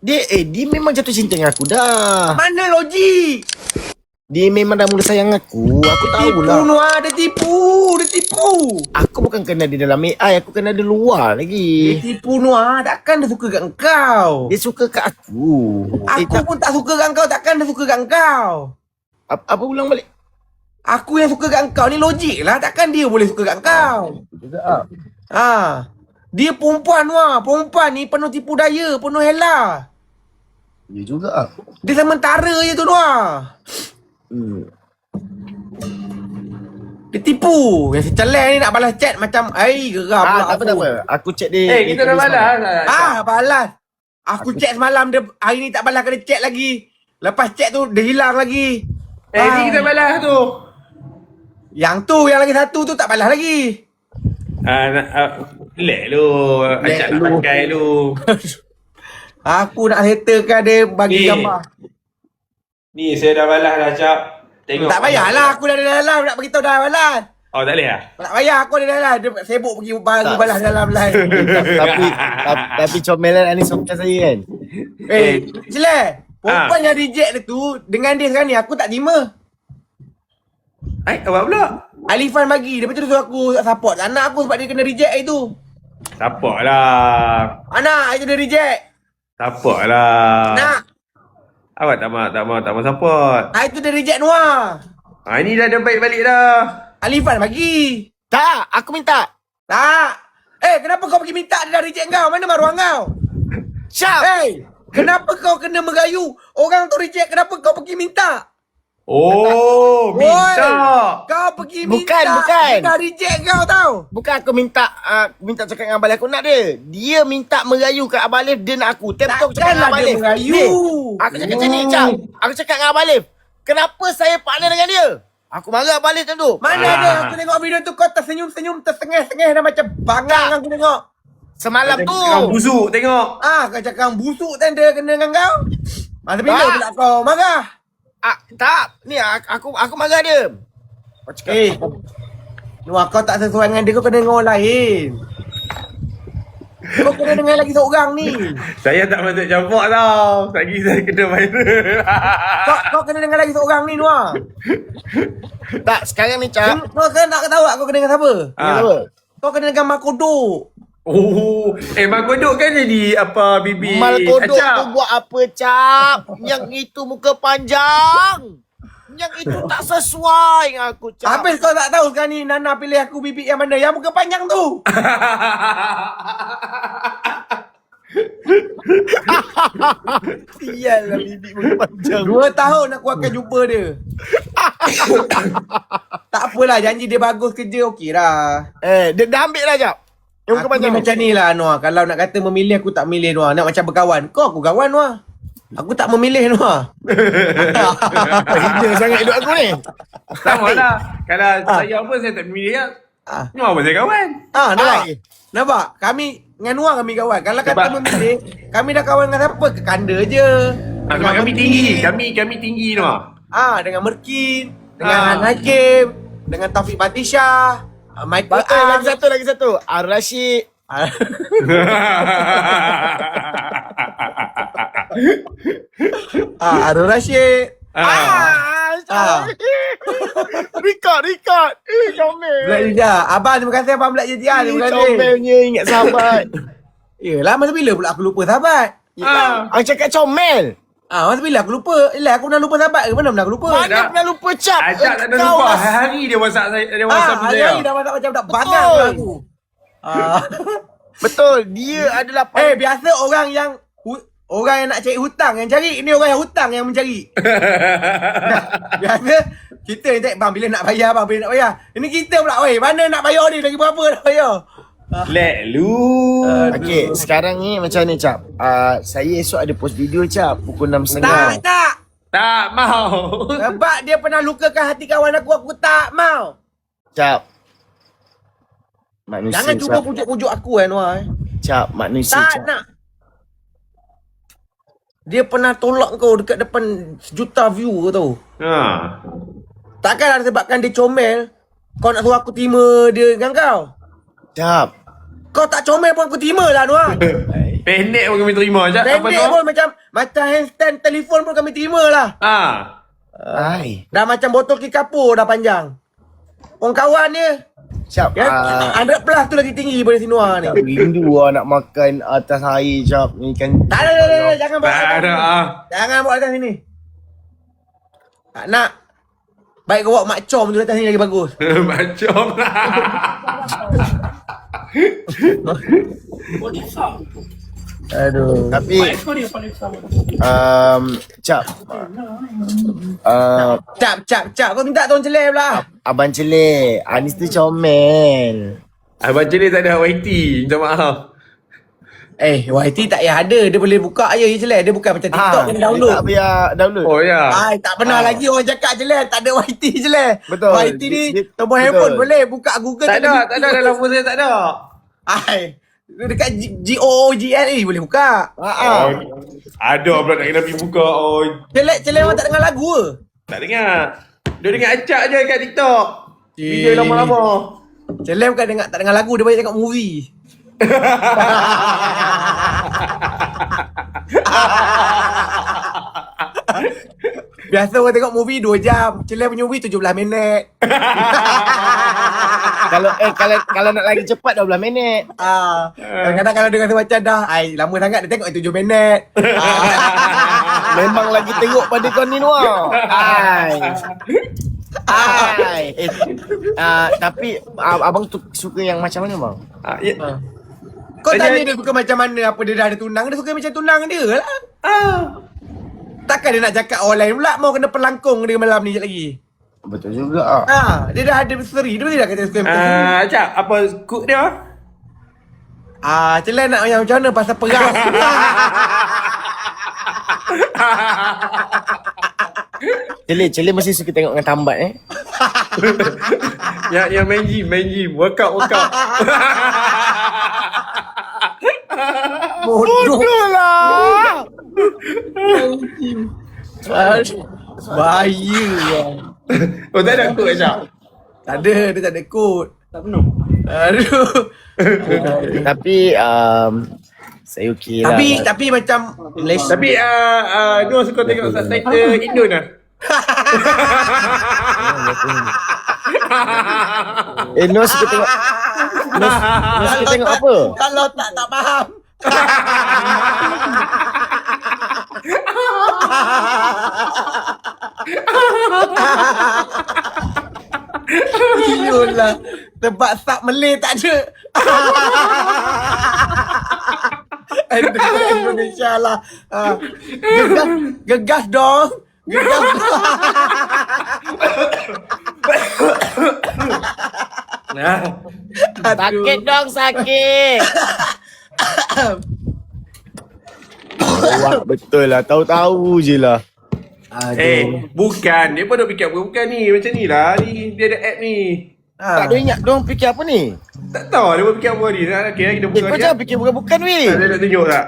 Dia memang jatuh cinta dengan aku dah. Mana logik? Dia memang dah mula sayang aku. Aku tahu Tipu lah. Noah, dia tipu. Aku bukan kenal dia dalam AI, aku kenal dia luar Dia lagi. tipu Noah, takkan dia suka kat engkau. Dia suka kat aku. Aku pun tak suka kat engkau, takkan dia suka kat engkau. Apa ulang balik? Aku yang suka kat engkau ni logik lah, takkan dia boleh suka kat engkau. Juga. Dia perempuan Noah, perempuan ni penuh tipu daya, penuh hela. Dia juga. Dia sementara je tu Noah. Dia tipu. Yang si Celeng ni nak balas chat macam geram pula Tak apa. Aku check dia. kita dah balas. balas. Aku chat semalam, dia hari ni tak balas, kena chat lagi. Lepas chat tu dia hilang lagi. Ni kita balas tu. Yang tu, yang lagi satu tu tak balas lagi. Lek lu. Acak nak pakai lu. Aku nak settlekan dia bagi Ni. gambar. Ni saya dah balas dah, Cap. Tengok. Tak payahlah, aku dah ada dalam nak beritahu dah balas. Oh, tak boleh lah? Tak payah, aku ada dalam. Dia sibuk pergi baru balas dalam live. tapi comelan ni suka saya kan. Celeng. Perempuan yang reject dia tu, dengan dia sekarang ni, aku tak terima. Apa pula? Alifan bagi, lepas tu dia suruh aku support anak aku sebab dia kena reject hari tu. Support lah. Anak, itu dia reject. Support lah. Nak. Awak tak mau support. Itu dia reject Noah. Ini dah baik balik dah. Alifan bagi. Tak, aku minta. Tak. Kenapa kau pergi minta dia dah reject kau? Mana maruah kau? Syap. Kenapa kau kena merayu? Orang tu reject, kenapa kau pergi minta? Oh, minta. Kau pergi Bukan, minta. bukan. Dia dah reject kau tau. Bukan aku minta cakap dengan Abang Alif, aku nak dia. Dia minta merayu kat Abang Alif, dia nak aku. Tapi aku cakap dengan Takkanlah Abang dia Alif. merayu. Ni, aku cakap macam ni, Cap. Aku cakap dengan Abang Alif, kenapa saya partner dengan dia? Aku marah Abang Alif macam tu. Mana ada aku tengok video tu kau tersenyum-senyum, tersengih-sengih dah macam bangang aku tengok. Semalam tu. Kau busuk tengok. Kau cakap busuk tanda kena dengan kau. Masa bila pula kau marah? Tak, ni aku marah dia. Kau cakap, Noah, kau tak sesuai dengan dia, kau kena dengan orang lain. Kau kena dengan lagi seorang ni. Saya tak patut campur tau. Lagi saya kena viral. Kau kena dengan lagi seorang ni, Noah. tak, sekarang ni, Cap. Kau kena nak tahu tak kau kena dengan siapa? Dengan apa? Kau kena dengan Makodok. Oh, Mak Kodok kan jadi apa bibi? Mal kodok Acap. tu buat apa, Cap? Yang itu muka panjang. Yang itu tak sesuai dengan aku, Cap. Habis kau tak tahu sekarang ni Nana pilih aku bibik yang mana? Yang muka panjang tu. Sial lah bibik muka panjang. 2 tahun aku akan jumpa dia. Tak apalah, janji dia bagus kerja, okey lah. Dia dah ambil lah, Cap. Yang muka Aku ni panjang. macam ni lah, Noah. Kalau nak kata memilih, aku tak memilih, Noah. Nak macam berkawan. Kau aku kawan, Noah. Aku tak memilih, Noah. Hina sangat hidup aku ni. Sama lah. Kalau saya apa, saya tak memilih lah. Ni apa saya kawan? Nampak? Nampak? Kami dengan Noah kami kawan. Kalau kata Sebab- memilih, kami dah kawan dengan siapa? Kekanda je. Sebab kami tinggi. Kami tinggi tu. Dengan Merkin, dengan Hakim, dengan Taufik Batisha, Michael Lagi satu. Ar-Rashid. Arul Rashid. Record. Comel. Black Lidah. Abang terima kasih abang Black JTR. Terima kasih. Comelnya ingat sahabat. Yelah, masa bila pula aku lupa sahabat? Aku cakap comel. Masa bila aku lupa? Yelah, aku pernah lupa sahabat ke? Mana pernah aku lupa? Mana pernah lupa, Cap? Ajak tak ada Kau lupa. lah. Hari dia WhatsApp saya. Dia WhatsApp hari saya. dah masak macam dah bangang Betul. aku. Betul. Dia adalah Biasa orang yang nak cari hutang yang cari. Ini orang yang hutang yang mencari. Biasa kita ni cakap, bang bila nak bayar bang, bila nak bayar. Ini kita pula, oi, mana nak bayar ni, lagi berapa nak bayar? Lek lu. Okey, sekarang ni macam ni, Cap. Saya esok ada post video, Cap. Pukul 6.30. Tak. Tak mau. Sebab dia pernah lukakan hati kawan aku tak mau. Cap. Manusia, Jangan cuba Cap. pujuk-pujuk aku Noah. Cap, manusia, Tak Cap. nak. Dia pernah tolak kau dekat depan sejuta view tau. Takkan sebabkan dia comel, kau nak suruh aku terima dia dengan kau. Cap. Kau tak comel pun aku terima lah Noah. Pendek pun kami terima je. Apa Pendek tu? pun macam handstand telefon pun kami terima lah. Ai. Dah macam botol kikapur dah panjang. Orang kawan dia. Cap. Ya, 100 plus tu lagi tinggi daripada Sinua ni. Rindu nak makan atas air, Cap. Ni kan. Tak ada, jangan bawa Tak atas ada. sini. Jangan bawa atas sini. Tak nak. Baik kau bawa mak com tu atas sini lagi bagus. Macam Aduh. Tapi Cap. Cap. Kau minta tolong celeh pula. Abang Celik, Anis tu comel. Abang Celik tak ada YT. Minta maaf. YT tak payah ada. Dia boleh buka je celeh. Dia bukan macam TikTok kena download. Tak payah download. Oh ya. Tak pernah lagi orang cakap celeh. Tak ada YT celeh. Betul. YT ni nombor betul. handphone boleh. Buka Google. Tak ada dalam phone saya tak ada. Dekat GOOGLE boleh buka. Ada pula nak kena pergi buka. Celeh orang tak dengar lagu ke? Tak dengar. Dia dengar acak je kat TikTok. Video lama-lama. Celeh bukan tak dengar lagu. Dia banyak tengok movie. Biasa orang tengok movie 2 jam. Celeh punya movie 17 minit. Kalau nak lagi cepat 12 minit. Kadang-kadang kalau dia kata macam dah lama sangat dia tengok 7 minit. Memang lagi teruk pada kau ni Noah. Tapi abang tu suka yang macam mana bang? Kau tanya dia suka macam mana. Apa dia dah ada tunang. Dia suka macam tunang dia lah. Takkan dia nak cakap orang lain pula. Mau kena pelangkung dia malam ni sekejap lagi. Betul juga. Dia dah ada misteri. Dia dah kata suka macam tu. Acak, apa cook dia? Celai nak yang macam mana pasal perang. Celik masih suka tengok dengan tambat Yang main gym. Workout. Bodoh lah. Bahaya lah. Tak ada cook Acak? Tak ada. Dia tak ada kod. Tak penuh. Aduh. Tapi saya okey lah. Tapi macam Malaysia. Tapi Nur suka tengok subtitle Indo lah. Nur suka tengok. Nur suka tengok apa? Kalau tak faham. Iyalah. Tempat sub Malay tak ada. Indonesia lah. Gegas dong. Sakit dong, sakit. Wah, betul lah. Tahu-tahu je lah. Bukan. Dia pun dah fikir bukan ni. Macam ni lah. Dia ada app ni. Tak ada ingat diorang fikir apa ni? Tak tahu dia pun fikir apa ni. Okay, kita buka Kau jangan fikir bukan-bukan weh. Dia nak tunjuk tak?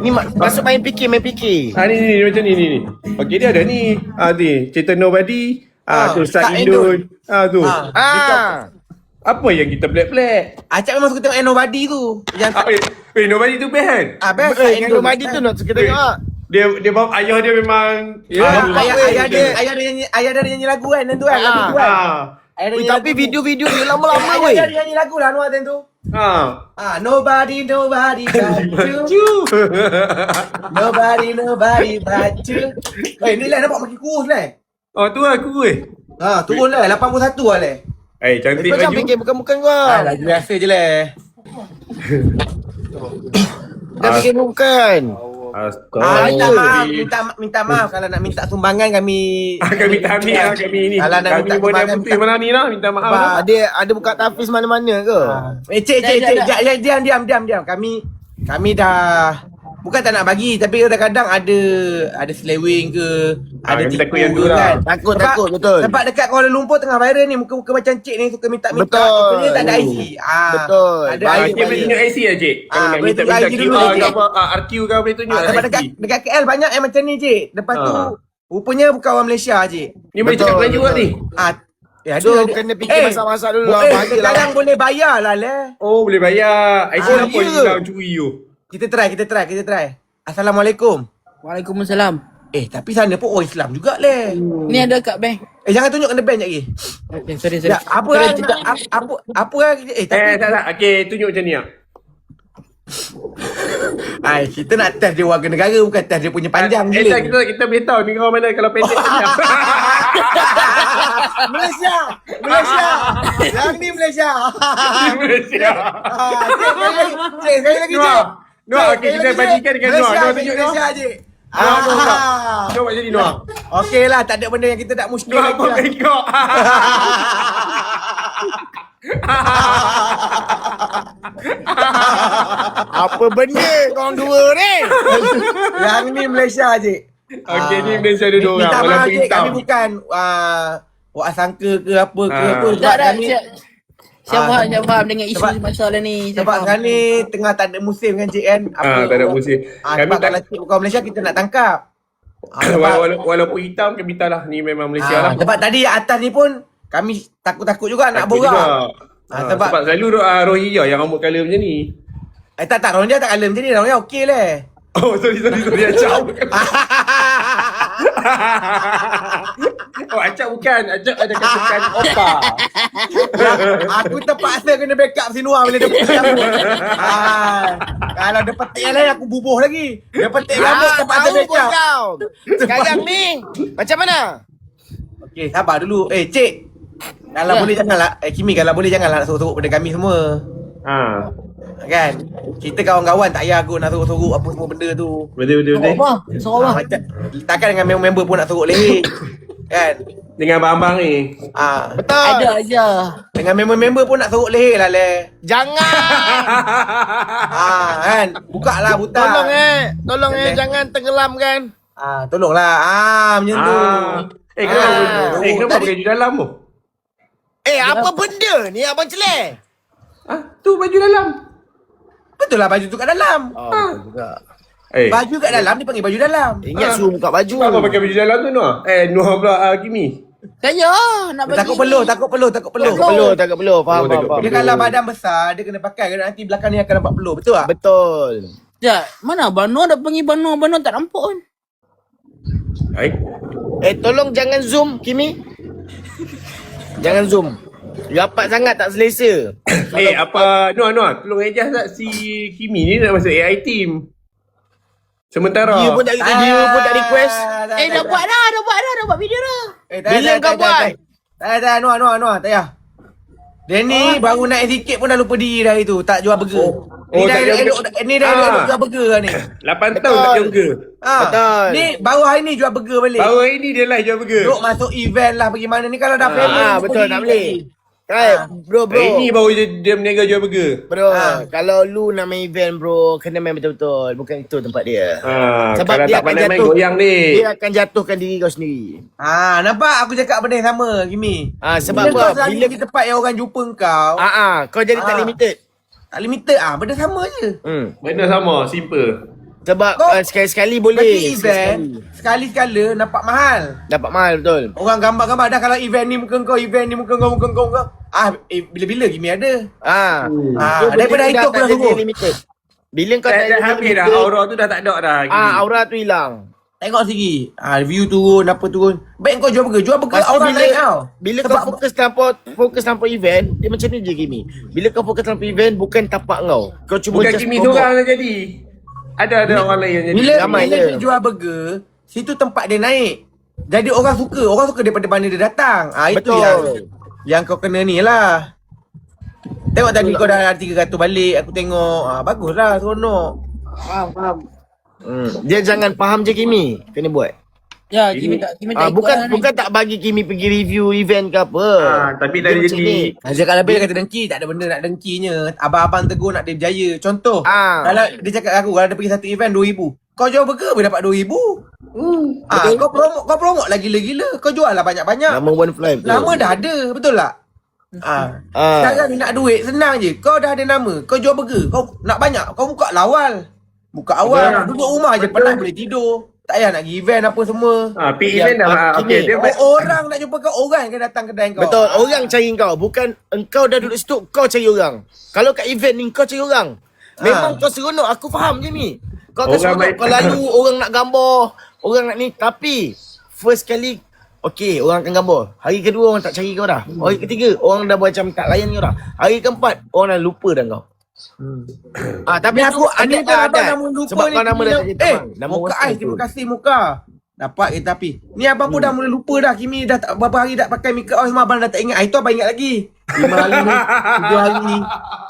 Ni masuk main fikir. Ni macam ni. Okay, dia ada ni. Ni. Cerita Nobody. Tu Start Indon. Tu. Apa yang kita black-black? Acap memang suka tengok Nobody tu. Nobody tu best kan? Best Dengan Nobody tu nak suka tengok. Dia ayah dia memang ayah dia nyanyi lagu kan tu kan. Lagu tu kan. Tapi video-video dia lama-lama weh. Ayah dia nyanyi lagu lah Anwar tu. Nobody but you. Nobody but you. Ni lah nampak makin kurus lah. Tu lah aku weh. Turun lah 81 lah leh. Cantik Kau jangan baju. fikir bukan-bukan kau. Lagi biasa je leh. Jangan fikir bukan. Minta maaf kalau nak minta sumbangan kami Kami kami ni. Kalau nak Kami minta boleh sumbangan, putih malam ni lah. Minta maaf lah. Ada buka tafiz mana-mana ke? Cik, diam. Kami dah bukan tak nak bagi tapi kadang-kadang ada selewing ke, ada kami takut tipu yang tu ke lah. kan. Takut, betul. Sebab dekat Kuala Lumpur tengah viral ni muka-muka macam cik ni suka minta-minta. Betul. Rupanya tak ada IC. Betul. Ada Dia IC. boleh tunjuk IC lah cik. Kalau nak boleh minta tunjuk IC dulu, QR cik. ke apa, RQ ke boleh tunjuk Sebab IC. dekat KL banyak yang macam ni cik. Lepas tu rupanya bukan orang Malaysia cik. Ni boleh cakap Melayu lah ni. So kena fikir masak-masak dulu lah. Sekarang boleh bayar lah leh. Oh boleh bayar. IC Oh, apa ya. yang kau curi tu? Kita try. Assalamualaikum. Waalaikumsalam. Tapi sana pun orang Islam juga leh. Ni ada kat bank. Jangan tunjuk kena ban lagi. Okay, sorry. Tak, apa hal apa hal tapi Tak. Okey, tunjuk macam ni. kita nak test dia warga negara bukan test dia punya panjang gila. Kita boleh tahu ni orang mana kalau pendek. Malaysia. Yang ni Malaysia. Malaysia. Cik, sekali lagi cik. Noah, okey, kita bandingkan dengan Noah. Noah tunjuk Noah. Malaysia je. Cuba jadi Noah. Okey lah, tak ada benda yang kita tak muskil Noah lagi apa lah. bengkok. Apa benda korang dua ni? Yang ni Malaysia je. Okey, ni Malaysia ada dua orang. Minta Walaupun maaf cik, hitam. kami bukan buat sangka ke apa ke apa. Tak, kami siap faham dengan isu sebab- masalah ni. Saya sebab faham. sekarang ni tengah tak ada musim kan cik kan. Tak ada musim. Kami Sebab tak kalau cik bukan Malaysia kita nak tangkap. walaupun hitam kami tahu lah ni memang Malaysia lah. Sebab tadi atas ni pun kami takut-takut juga nak Takut borak. juga. Sebab selalu Rohingya yang rambut colour macam ni. Tak Rohingya tak kala macam ni. Rohingya okey leh. Oh, sorry. Acap. Acap bukan. Acap ada katakan opa. Aku terpaksa kena backup si Noah bila dia petik rambut. Kalau dia petik yang lain aku bubuh lagi. Dia petik rambut terpaksa tahu pun backup. kau. Sekarang ni macam mana? Okey, sabar dulu. Cik. Kalau boleh janganlah. Kimi kalau boleh janganlah nak sorok-sorok pada kami semua. Kan? Kita kawan-kawan tak payah aku nak sorok-sorok apa semua benda tu. Betul. Apa? Sorok apa? Macam takkan dengan member-member pun nak sorok leher. Kan? Dengan abang-abang ni. Betul. Ada aja. Dengan member-member pun nak sorok leher lah leh. Jangan. Kan? Buka lah butang. Tolong jangan tenggelam kan. Tolonglah. Macam tu. Kenapa pakai baju dalam tu? Apa benda ni abang Celeh? Tu baju dalam. Betul lah baju tu kat dalam. Baju kat dalam dia panggil baju dalam. Ingat suruh buka baju. Apa pakai baju dalam tu Noah? Noah pula Kimi. Saya nak bagi Takut ni. peluh. Tak perlu. Faham. Dia kalau badan besar dia kena pakai kan nanti belakang ni akan nampak peluh. Betul tak? Betul. Sekejap, mana Bano dah panggil Bano tak nampak kan? Tolong jangan zoom Kimi. Jangan zoom. Rapat sangat tak selesa. Apa Noah, tolong adjust tak si Kimi ni nak masuk AI team. Sementara. Dia pun tak request. Dah buat video dah. Bila kau buat? Tak, Noah, tak payah. Dia ni baru naik sikit pun dah lupa diri dah itu. Tak jual burger. Ni dah elok jual burger lah ni. 8 tahun tak jaga. Betul. Ni baru hari ni jual burger balik. Baru hari ni dia live jual burger. Duk masuk event lah pergi mana ni kalau dah famous. Betul tak boleh. Bro. Hari ni baru dia berniaga jual burger. Bro, kalau lu nak main event bro, kena main betul-betul. Bukan itu tempat dia. Sebab Kalau dia tak akan pandai main jatuh. goyang ni. Dia akan jatuhkan diri kau sendiri. Nampak aku cakap benda yang sama, Kimi. Sebab bila kau apa? selalu pergi tempat yang orang jumpa kau, Kau jadi tak limited. tak limited benda sama je. Benda sama, simple. Sebab Kau sekali-sekali boleh. Pergi event, sekali-sekala nampak mahal. Dapat mahal betul. Orang gambar-gambar dah kalau event ni muka kau, event ni muka kau. Bila-bila Kimi ada. Daripada itu aku dah suruh. Limited. Bila kau Dah tak habis dah, aura tu dah tak ada dah. aura tu hilang. Tengok segi. View turun, apa turun. Baik kau jual burger. Jual burger Lepas tu orang lain tau. bila kau fokus tanpa event, dia macam ni je Kimi. Bila kau fokus tanpa event, bukan tapak kau. Kau cuma Bukan just Kimi promote. seorang yang jadi. Ada orang lain yang jadi. Bila ramai je. dia jual burger, situ tempat dia naik. Jadi orang suka daripada mana dia datang. Itu Betul. yang kau kena ni lah. Tengok tadi kau dah 300 balik, aku tengok. Baguslah, seronok. Faham. Dia jangan faham je Kimi. Kena buat. Ya, Kimi tak ikut Bukan lah bukan tak bagi Kimi pergi review event ke apa. Tapi Dia dah macam jadi. ni. Cakap lebih dia kata dengki, tak ada benda nak dengkinya. Abang-abang tegur nak dia berjaya. Contoh, kalau dia cakap aku, kalau dia pergi satu event 2,000. Kau jual burger boleh dapat 2,000. Kau promote lagi gila-gila. Kau jual lah banyak-banyak. Nama One Fly. Nama dah ada, betul tak? Sekarang ni nak duit senang je. Kau dah ada nama, kau jual burger. Kau nak banyak, kau buka lah awal. Buka awal, duduk rumah je penat boleh tidur. Tak payah nak pergi event apa semua. event dah. Kimi. Okey, dia Orang nak jumpa kau, orang kan datang kedai kau. Betul, orang cari kau. Bukan engkau dah duduk situ, kau cari orang. Kalau kat event ni, kau cari orang. Memang kau seronok, aku faham je ni. Kau akan Orang seronok main- kau lalu orang nak gambar, orang nak ni. Tapi first kali okey, orang akan gambar. Hari kedua orang tak cari kau dah. Hari ketiga orang dah macam tak layan kau dah. Hari keempat orang dah lupa dah kau. Tapi aku ada abang nama lupa Sebab ni. kau nama dah cari teman. Nama Muka WhatsApp Ais, tu. terima kasih Muka. Dapat tapi. Ni abang pun dah mula lupa dah. Kimi dah tak berapa hari tak pakai make up semua abang dah tak ingat. Itu abang ingat lagi. 5 hari ni, 7 hari ni.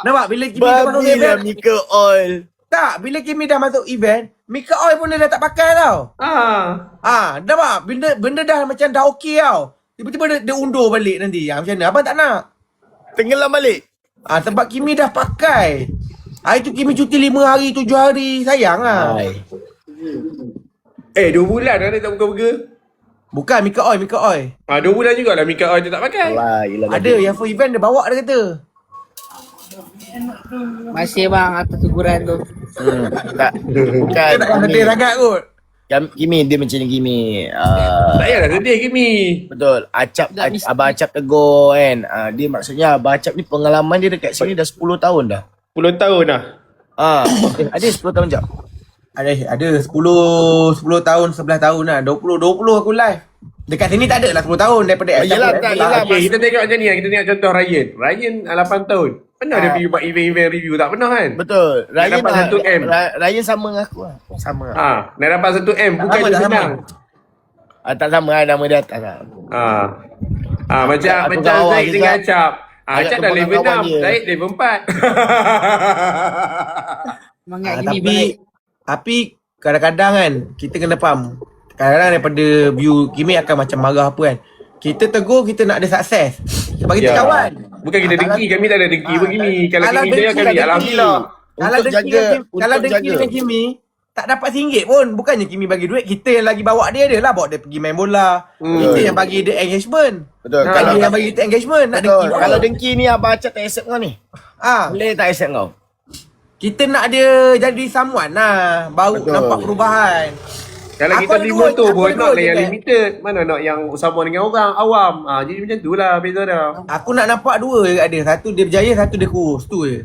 Nampak bila Kimi dah masuk Babi lah event. Mika Oil. Tak, bila Kimi dah masuk event, make up oil pun dia dah tak pakai tau. Nampak? Benda dah macam dah okey tau. Tiba-tiba dia undur balik nanti. Macam mana? Abang tak nak. Tenggelam balik. Sebab Kimi dah pakai. Hari tu Kimi cuti 5 hari, 7 hari. Sayang lah. Hai. 2 bulan dah dia tak buka-buka. Bukan make up oil. 2 bulan jugalah Mika Oil tu tak pakai. Wah, yelah. Ada yang for event dia bawa dia kata. Masih bang atas teguran tu. Tak. Bukan. Dia takkan sedih sangat kot. Kimi dia macam ni Kimi. Tak payahlah sedih Kimi. Betul. Abang Acap tegur kan. Dia maksudnya Abang Acap ni pengalaman dia dekat sini dah 10 tahun dah. 10 tahun dah. Ada 10 tahun jap. Ada 10 tahun, 11 tahun lah. 20 aku live. Dekat sini tak ada lah 10 tahun daripada Yelah, tak, yelah. Okay, kita tengok macam ni lah. Kita tengok contoh Ryan. Ryan 8 tahun. Pernah dia pergi buat event-event review? Tak pernah kan? Betul. Ryan dapat 1M. Ryan sama dengan aku lah. Sama lah. Nak dapat 1M. Bukan sama, dia tak sama. senang. Tak sama lah nama dia atas lah. Macam Aku macam kawan Zaid juga. dengan Acap. Agak Acap dah level kawan 6. dia. Zaid level 4. Semangat gini baik. Tapi kadang-kadang kan kita kena faham. Kadang-kadang daripada view Kimi akan macam marah apa kan. Kita tegur, kita nak ada sukses. Sebab kita Ya. kawan. Bukan kita dengki. Kami tak ada dengki pun Kimi. Kalau Kalau Kimi dengki dia kami lah, alhamdulillah. Kalau Untuk dengki jaga- dengan Kimi, kalau untuk dengki jaga. dengan Kimi tak dapat RM1 pun. Bukannya Kimi bagi duit, kita yang lagi bawa dia lah. Bawa dia pergi main bola. Kita yang bagi dia engagement. Betul. Kalau Kalau yang bagi kita engagement, nak betul. dengki pun. Kalau dengki ni Abang Acap tak accept kau ni. Boleh tak accept kau? Kita nak dia jadi someone lah. Baru Betul. nampak perubahan. Kalau Aku kita ada beli dua- motor aku pun ada nak dua lah yang je, limited. Mana nak yang sama dengan orang awam. Jadi macam tu lah beza dia. Aku nak nampak dua kat dia. Satu dia berjaya, satu dia kurus. Tu je.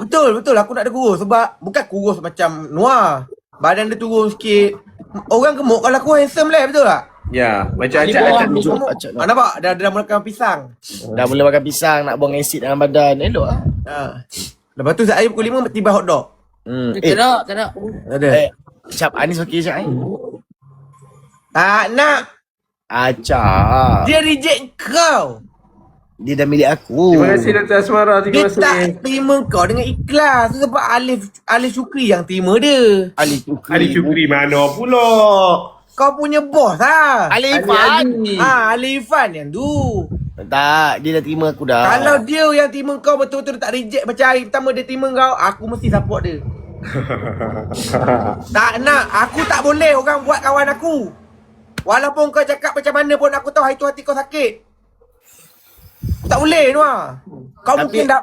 Betul. Aku nak dia kurus. Sebab bukan kurus macam Noah. Badan dia turun sikit. Orang gemuk kalau aku handsome lah. Betul tak? Ya, macam Ni Acap bawah Acap ni. tu. Acap dah. Nampak? Dah mula makan pisang. Dah mula makan pisang, nak buang asid dalam badan. Elok lah. Lepas tu saya pukul 5 tiba hotdog. Tak nak. Tak ada. Acap, Anis okey Acap Tak nak. Acap. Dia reject kau. Dia dah milik aku. Terima kasih Dr. Asmara. Dia Terima kasih. tak terima kau dengan ikhlas. Sebab Alif Syukri yang terima dia. Ali Tukri. Ali Syukri mana pula? Kau punya bos lah. Ali Irfan. Ali Irfan yang tu. Tak, dia dah terima aku dah. Kalau dia yang terima kau betul-betul tak reject macam hari pertama dia terima kau, aku mesti support dia. Tak nak, aku tak boleh orang buat kawan aku. Walaupun kau cakap macam mana pun aku tahu hari tu hati kau sakit. Tak boleh Noah. Kau Tapi- mungkin dah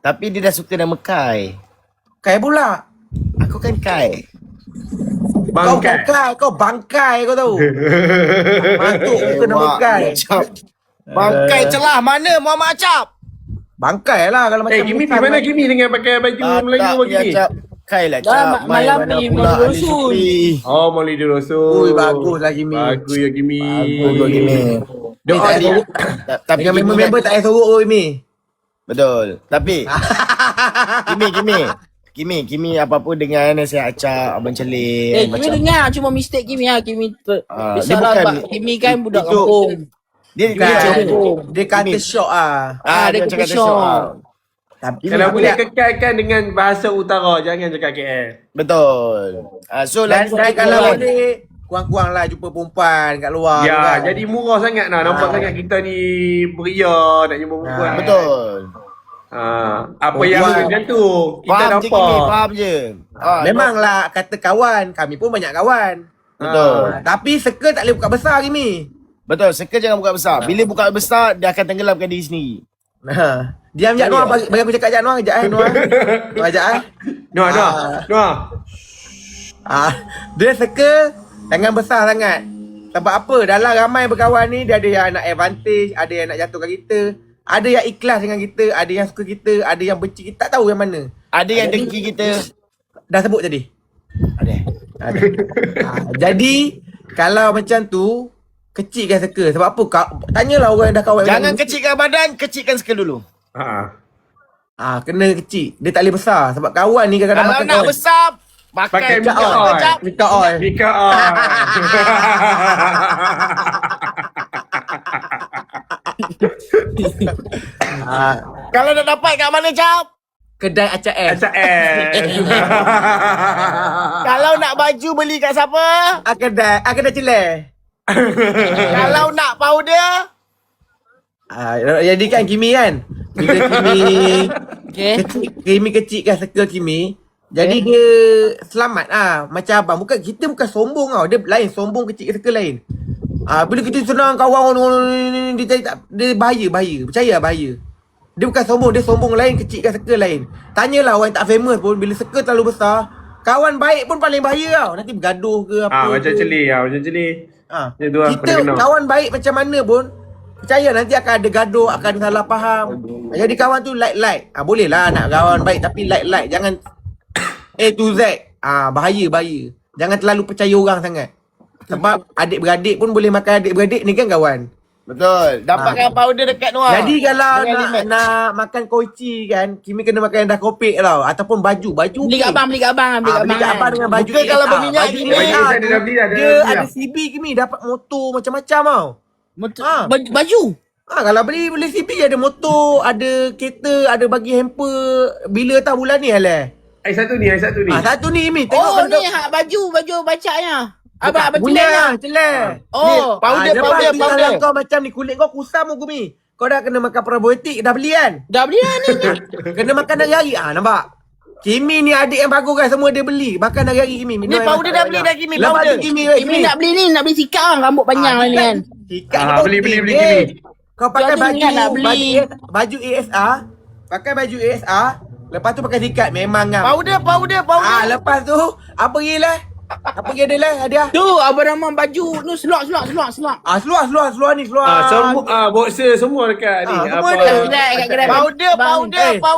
Tapi dia dah suka nama Kai. Kai pula. Aku kan Kai. Kau bukan Bangkai. Kai, kau bangkai kau tahu. Mantuk muka nama Kai. Acap. Bangkai celah mana Muhammad Acap? Bangkai lah kalau macam Kimi bukan mana Kimi dengan pakai baju Melayu tak, begini? Acap. Kai lah Dah, Acap. malam Mana ni pula Maulid Ali Rasul. Syukri. Oh, Maulid Rasul. Ui, bagus lah Kimi. Bagus ya Kimi. Bagus Kimi. Doa Tadi- dia. Tapi Dengan Kimi member-member kan- tak payah sorok Kimi. Betul. Tapi Kimi apa-apa dengan nasihat Acap, Abang Celik. Kimi dengar cuma mistake Kimi lah. Kimi dia salah bukan- sebab Kimi kan budak itu- kampung. Dia Kimi cakap. Dia kata shock ah. dia cakap kata shock. shock. Tapi Kalau aku boleh nak- kekalkan dengan bahasa utara, jangan cakap KL. Betul. So dan lagi kalau satu boleh kurang-kurang lah jumpa perempuan kat luar. Ya, kan. jadi murah sangat lah. Nampak sangat kita ni beria nak jumpa perempuan. Betul. Apa Oh, yang wow. macam tu, kita Faham je Kimi, nampak. faham je. Memanglah kata kawan, kami pun banyak kawan. Betul. Tapi circle tak boleh buka besar Kimi. Betul, circle jangan buka besar. Bila buka besar, dia akan tenggelamkan diri sendiri. Diam jap Noah, bagi aku cakap jap Noah, kejap Noah. Noah jap Noah. Dia circle jangan besar sangat. Sebab apa? Dalam ramai berkawan ni dia ada yang nak advantage, ada yang nak jatuhkan kita. Ada yang ikhlas dengan kita, ada yang suka kita, ada yang benci kita, tak tahu yang mana. Ada yang dengki kita. Dah sebut tadi. Ada. Jadi kalau macam tu kecilkan circle. Sebab apa? Tanyalah orang yang dah kawan. Jangan kecilkan badan, kecilkan circle dulu. Kena kecil. Dia tak boleh besar. Sebab kawan ni kadang-kadang Kalau makan nak kawan. besar, pakai minyak minyak oil. kecap. Mika on. Kalau nak dapat kat mana, Cap? Kedai acak es. Acak es. Kalau nak baju, beli kat siapa? Kedai celai. Kalau nak powder, Jadi kan Kimi kan. Bila Kimi Okay. Kimi kecilkan circle Kimi. Jadi dia selamat macam abang. Kita bukan sombong tau. Dia lain sombong kecil circle lain. Bila kita senang kawan dia bahaya. Percaya bahaya. Dia bukan sombong, dia sombong lain, kecilkan circle lain. Tanyalah orang yang tak famous pun bila circle terlalu besar, kawan baik pun paling bahaya tau. Nanti bergaduh ke apa. Macam celik macam celik. Dia tu lah, Kita kena. kawan baik macam mana pun, percaya nanti akan ada gaduh, akan salah faham. Jadi kawan tu like. Boleh lah nak kawan baik tapi like. Jangan A to Z. Bahaya. Jangan terlalu percaya orang sangat. Sebab adik-beradik pun boleh makan adik-beradik ni kan kawan. betul. Dapatkan powder dekat Noah. Jadi kalau Dengan limit. nak makan koci kan, Kimi kena makan yang dah kopek tau. Ataupun baju. Beli kat abang, beli kat abang dengan baju. Bukan kalau berminyak baju Kimi. ASR. Baju dia dah beli dah, dia Dia dah beli ada dah. CB Kimi, dapat motor macam-macam tau. Baju. Kalau beli CB ada motor, ada kereta, ada bagi hamper. Bila tahu bulan ni alah. Air satu ni. Satu ni Kimi, tengok Oh, kalau ni baju bacanya. Abang punya celai. celai. Oh, powder. Kalau kau macam ni kulit kau kusam aku Kimi. Kau dah kena makan probiotik, dah beli kan? dah beli lah ni. Kena makan hari-hari. Nampak? Kimi ni adik yang bagus kan, semua dia beli. Makan hari-hari Kimi. Ni powder dah beli dah Kimi, Lepas powder. tu Kimi, Kimi nak beli ni, nak beli sikat kan, rambut panjang lah ni kan. Sikat Beli Kimi. Kau pakai Tuan tu ingat nak beli. baju ASR. Pakai baju ASR. Lepas tu pakai sikat. Memang ngam. Powder. Lepas tu apa lagi lah? Apa lagi ada lah hadiah? Tu Abang Rahman baju tu seluar. Seluar ni seluar. Semua boxer semua dekat ni. semua Apa? ada. Kat kedai. Powder.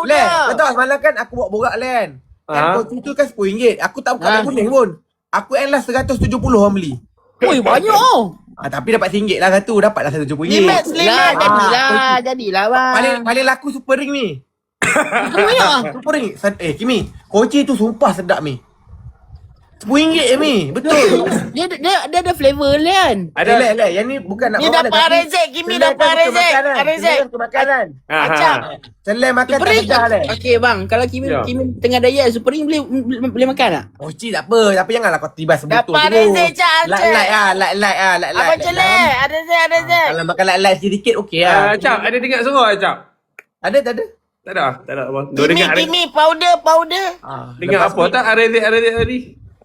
Len, kau tahu semalam kan aku bawa borak Len. Kau tu kan RM10. Aku tak buka beg kuning pun. Aku endless 170 orang beli. Oi, banyak oh. Tapi dapat RM1 lah satu. Dapatlah RM170. Jadilah bang. Paling laku Super Ring ni. Banyak. Super Ring. Kimi, koci tu sumpah sedap ni. RM10 Mi. Betul. Dia ada flavor kan. Ada lah. Yang ni bukan nak Ni bawa dapat tapi RZ. Kimi celai dapat kan RZ. suka makan kan. RZ. Celai suka makan kan. Macam. Celai makan tak Supering. pedah lah. Okey bang, kalau Kimi Ya. tengah diet, Supering boleh makan tak? Koci tak apa. Tapi janganlah kau tiba sebotol Dapat tu. RZ, Cak. Like. Abang celek. RZ. Kalau makan like sedikit okey lah. Cap, ada dengar suara Cap? Ada tak ada? Tak ada abang. Dua dengar Kimi, powder. dengar apa tak RZ tadi?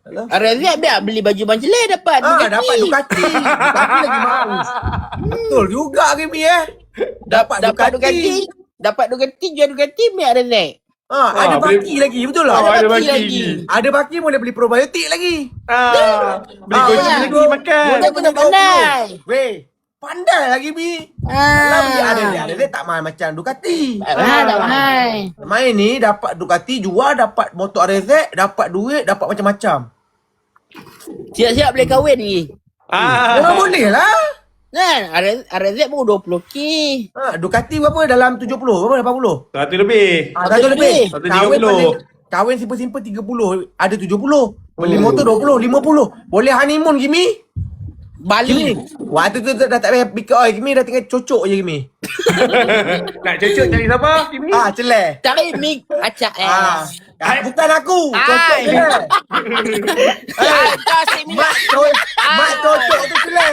Razak biar beli baju bang celai dapat Dapat Ducati. Ducati lagi mahal. Betul juga Kimi Dapat Ducati. Dapat Ducati, jual Ducati biar Razak. Ada boleh- baki lagi. Betul lah. ada baki baki lagi. Ada baki boleh beli probiotik lagi. Beli kunci lagi makan. Kita kena pandai. Weh, pandai lagi Mi. Kalau beli ada tak mahal macam Ducati. Tak mahal. Main ni dapat Ducati, jual dapat motor RZ, dapat duit, dapat macam-macam. Siap-siap boleh kahwin ni. Orang boleh lah. Kan? Razak pun 20k. Ducati berapa dalam 70? Berapa 80? 100 lebih. 100 lebih. 130. Kahwin simple-simple 30, ada 70. Beli motor 20, 50. Boleh honeymoon Kimi. Bali. Waktu tu dah tak payah pick up oil. Kimi dah tinggal cocok je Kimi. Nak cocok cari siapa? Kimi? Celai. Cari mik acak Bukan aku. Cocok je. Mak cocok tu celai.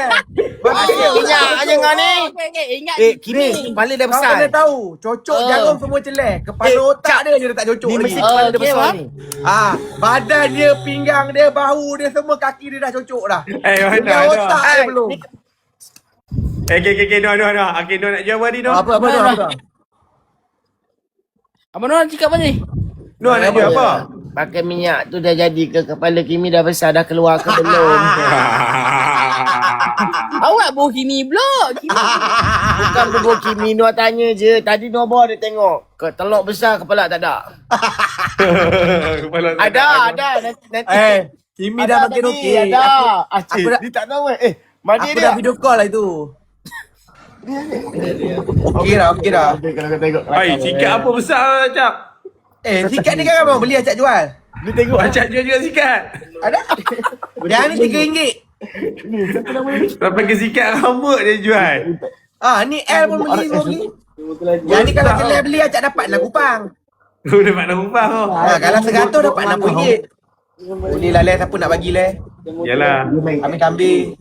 Minyak aja kau ni. Ingat Kimi, kepala dah Kau besar. kena tahu, cocok jarum semua celai. Kepala otak dia je tak cocok Ni lagi. mesti kepala dia besar ni. Badan dia, pinggang dia, bahu dia semua, kaki dia dah cocok dah. Mana Tinggal ada. otak dia belum. Okay, no. Okay, no nak jual apa ni, no? Apa? Abang Noah cakap apa ni? No nak jual apa? Pakai minyak tu dah jadi ke kepala Kimi dah besar dah keluar ke belum? Awak bawa Kimi pula. Kimi Bukan bubur Kimi. Noah tanya je. Tadi Noah bawa dia tengok. Telur besar kepala tak ada. Kepala tak Ada. Nanti. Kimi dah makin okey. Ada. Aku dah, Dia tak tahu mana aku dia? dah video call lah itu. Okey dah. Kalau kau tengok. Hai, sikat apa besar Acap? Sikat ni kan abang beli Acap jual. Dia tengok. Acap jual juga sikat. Ada? Yang ni RM3. Sampai ke sikat rambut dia jual. Ni L pun beli RM2. Yang ni kalau jelai beli Acap dapat lah kupang. Kau dapat nak upah kau. Kalau RM100 dapat RM60. Ni lah siapa nak bagi leh. Yalah. Kambing-kambing.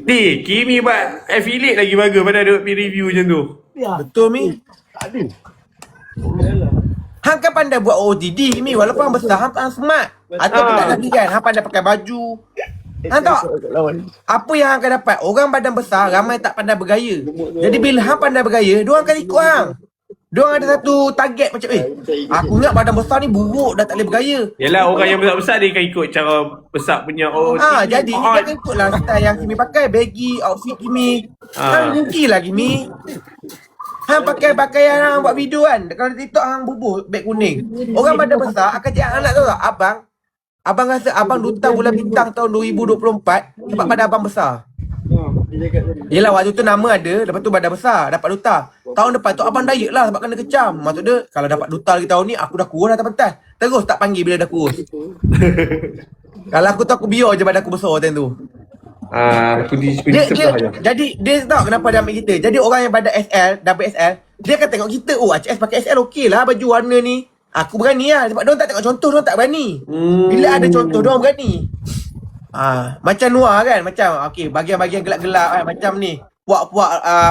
Ni, Kimi buat affiliate lagi bagus pada duk pergi review macam tu. Betul Mi. Hang kan pandai buat OOTD Mi. Walaupun hang besar, hang smart. Ataupun tak lagi kan, hang pandai pakai baju. Hang tahu apa yang hang akan dapat? Orang badan besar, ramai tak pandai bergaya. Jadi bila hang pandai bergaya, diorang akan ikut hang. Diorang ada satu target macam aku ingat badan besar ni buruk, dah tak boleh bergaya. Yalah, orang yang besar-besar dia akan ikut cara besar punya Jadi kita akan ikutlah style yang Kimi pakai. Baggy, outfit Kimi. Hang rugi lah Kimi. Hang pakai pakaian hang buat video kan. Kalau di TikTok hang bubuh beg kuning. Orang badan besar akan cakap anak tahu tak? Abang rasa abang duta bulan bintang tahun 2024 sebab badan abang besar. Yelah waktu tu nama ada, lepas tu badan besar, dapat duta. Tahun depan tu abang diet lah sebab kena kecam. Maksud dia kalau dapat duta lagi tahun ni, aku dah kurus atas pentas. Terus tak panggil bila dah kurus. Kalau aku tu aku biar je badan aku besar time tu. Aku di sebelah je. Jadi dia tahu kenapa dia ambil kita. Jadi orang yang badan SL, double SL, dia akan tengok kita. Oh ACS pakai SL okey lah baju warna ni. Aku berani lah. Sebab diorang tak tengok contoh, diorang tak berani. Bila ada contoh, diorang berani. Macam Noah kan. Macam okey, bahagian-bahagian gelap-gelap kan. Macam ni. Puak-puak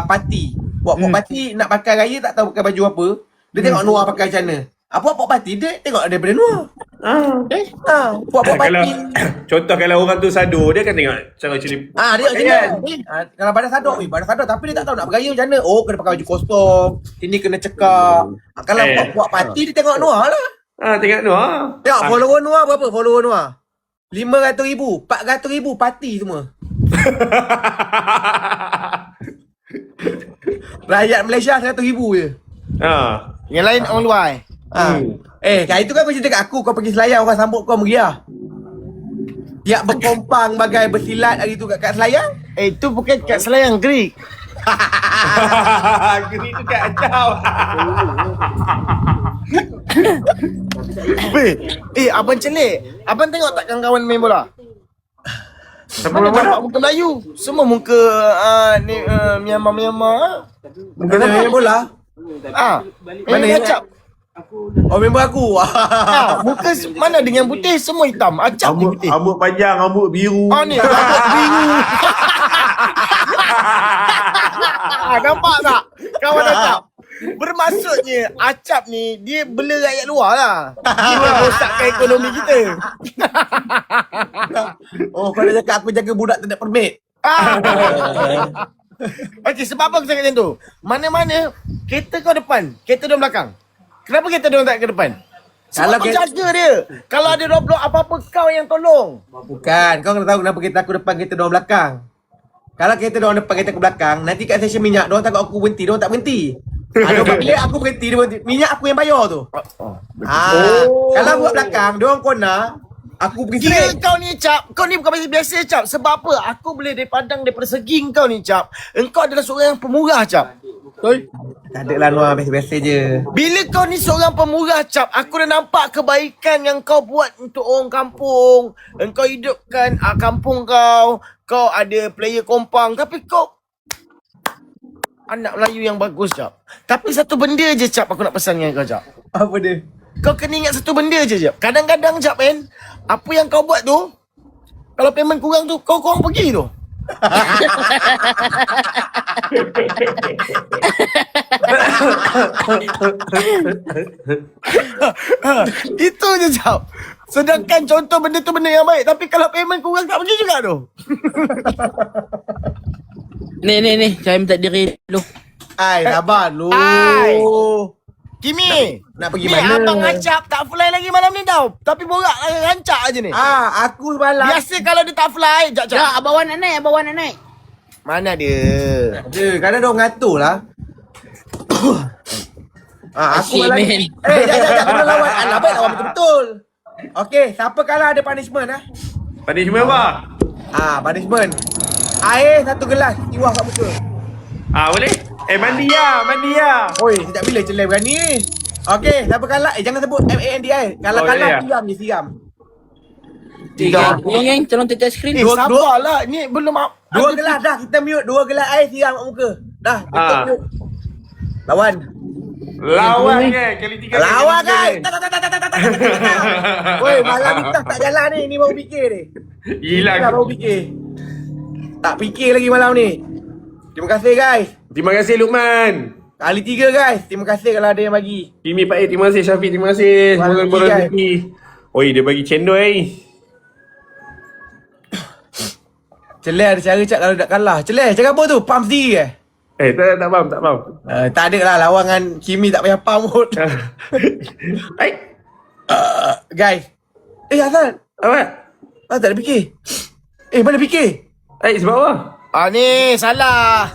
parti. Puak-puak parti nak pakai raya tak tahu pakai baju apa. Dia tengok Noah pakai macam mana. Puak-puak parti dia tengok daripada Noah. Puak-puak parti. Contoh kalau orang tu sado, dia akan tengok cara cili. Dia tengok macam kalau badan sadar, badan sadar tapi dia tak tahu nak bergaya macam mana. Oh, kena pakai baju kosong. Sini kena cekak. Kalau puak-puak parti dia tengok Noah lah. Tengok Noah. Tengok follower Noah berapa follower Noah? 500,000, 400,000 parti semua. Rakyat Malaysia 100,000 je. Yang lain orang luar Kali tu kan kau cerita kat aku, kau pergi Selayar orang sambut kau meriah. Tiap berkompang bagai bersilat hari tu kat Selayar. Itu bukan kat Selayang, Greek. Geri tu kat Acau. Abang celik. Abang tengok tak kawan-kawan main bola? Siapa Mana main bola? nampak muka Melayu? Semua muka Myanmar. Bukan main bola. Mana yang acap? Oh member aku. Muka mana dengan putih semua hitam. Acap ni putih. Rambut panjang, rambut biru. Ni rambut biru. Nampak tak? Kawan acap. Bermaksudnya acap ni dia bela rakyat luar lah. Dia rosakkan ekonomi kita. Oh kau dah cakap aku jaga budak tak ada permit. Okey, sebab apa aku cakap macam tu? Mana-mana kereta kau depan, kereta dia belakang. Kenapa kereta dia tak ke depan? Sebab kau jaga dia. Kalau ada roadblock apa-apa kau yang tolong. Bukan, kau kena tahu kenapa kereta aku depan, kereta diorang belakang. Kalau kereta diorang depan, kereta aku belakang, nanti kat stesen minyak diorang takut aku berhenti, diorang tak berhenti. Diorang bila aku berhenti, dia berhenti. Minyak aku yang bayar tu. Kalau buat belakang, diorang corner, aku pergi Kira straight. kau ni Cap, kau ni bukan biasa Cap. Sebab apa? Aku boleh pandang daripada segi kau ni Cap. Engkau adalah seorang yang pemurah Cap. Betul? Tak ada lah Noah, biasa-biasa je. Bila kau ni seorang pemurah Cap, aku dah nampak kebaikan yang kau buat untuk orang kampung. Engkau hidupkan kampung kau. Kau ada player kompang. Tapi kau anak Melayu yang bagus Cap. Tapi satu benda je Cap aku nak pesan dengan kau Cap. Apa dia? Kau kena ingat satu benda je Cap. Kadang-kadang Cap kan, apa yang kau buat tu, kalau payment kurang tu, kau korang pergi tu. Itu je Cap. Sedangkan contoh benda tu benda yang baik. Tapi kalau payment kurang tak pergi juga tu. Ni, saya minta diri dulu. Sabar lu. Kimi, nak pergi ni mana? abang Acap tak fly lagi malam ni tau. Tapi borak rancak aje ni. Aku malam. Biasa kalau dia tak fly, jap. Abang Wan nak naik. Mana dia? Kadang dia orang ngatur lah. Aku Asyik, malam man. ni. Jangan kena lawan. Baik lawan betul-betul. Okey, siapa kalah ada punishment Punishment apa? Punishment. Air 1 gelas, tiwah kat muka. Boleh? Mandi lah. Oi, sejak bila celai berani ni? Okey, siapa kalah? Jangan sebut MANDI. Kalau kalah, ya. siam je, siam. Tolong yang tolong tetes skrin. Sabarlah. Ni belum... 2 gelas dah, kita mute. 2 gelas air, siam kat muka. Dah, tutup mute. Lawan. Lawan kali 3 Lawan guys. Oi, malam ni tak jalan ni. Ni baru fikir ni. Hilang. Baru fikir. Tak fikir lagi malam ni. Terima kasih guys. Terima kasih Luqman. Kali 3 guys. Terima kasih kalau ada yang bagi. Kimi Pak terima kasih. Syafiq terima kasih. Semoga Terima korang kasih, rezeki. Oi, dia bagi cendol Celeh ada cara cak kalau nak kalah. Celeh, cakap apa tu? Pump sendiri tak faham. tak ada lah lawan dengan Kimi tak payah pump pun. Guys. Hasan. Apa? Tak ada fikir. Mana fikir? Sebab apa? Ni salah.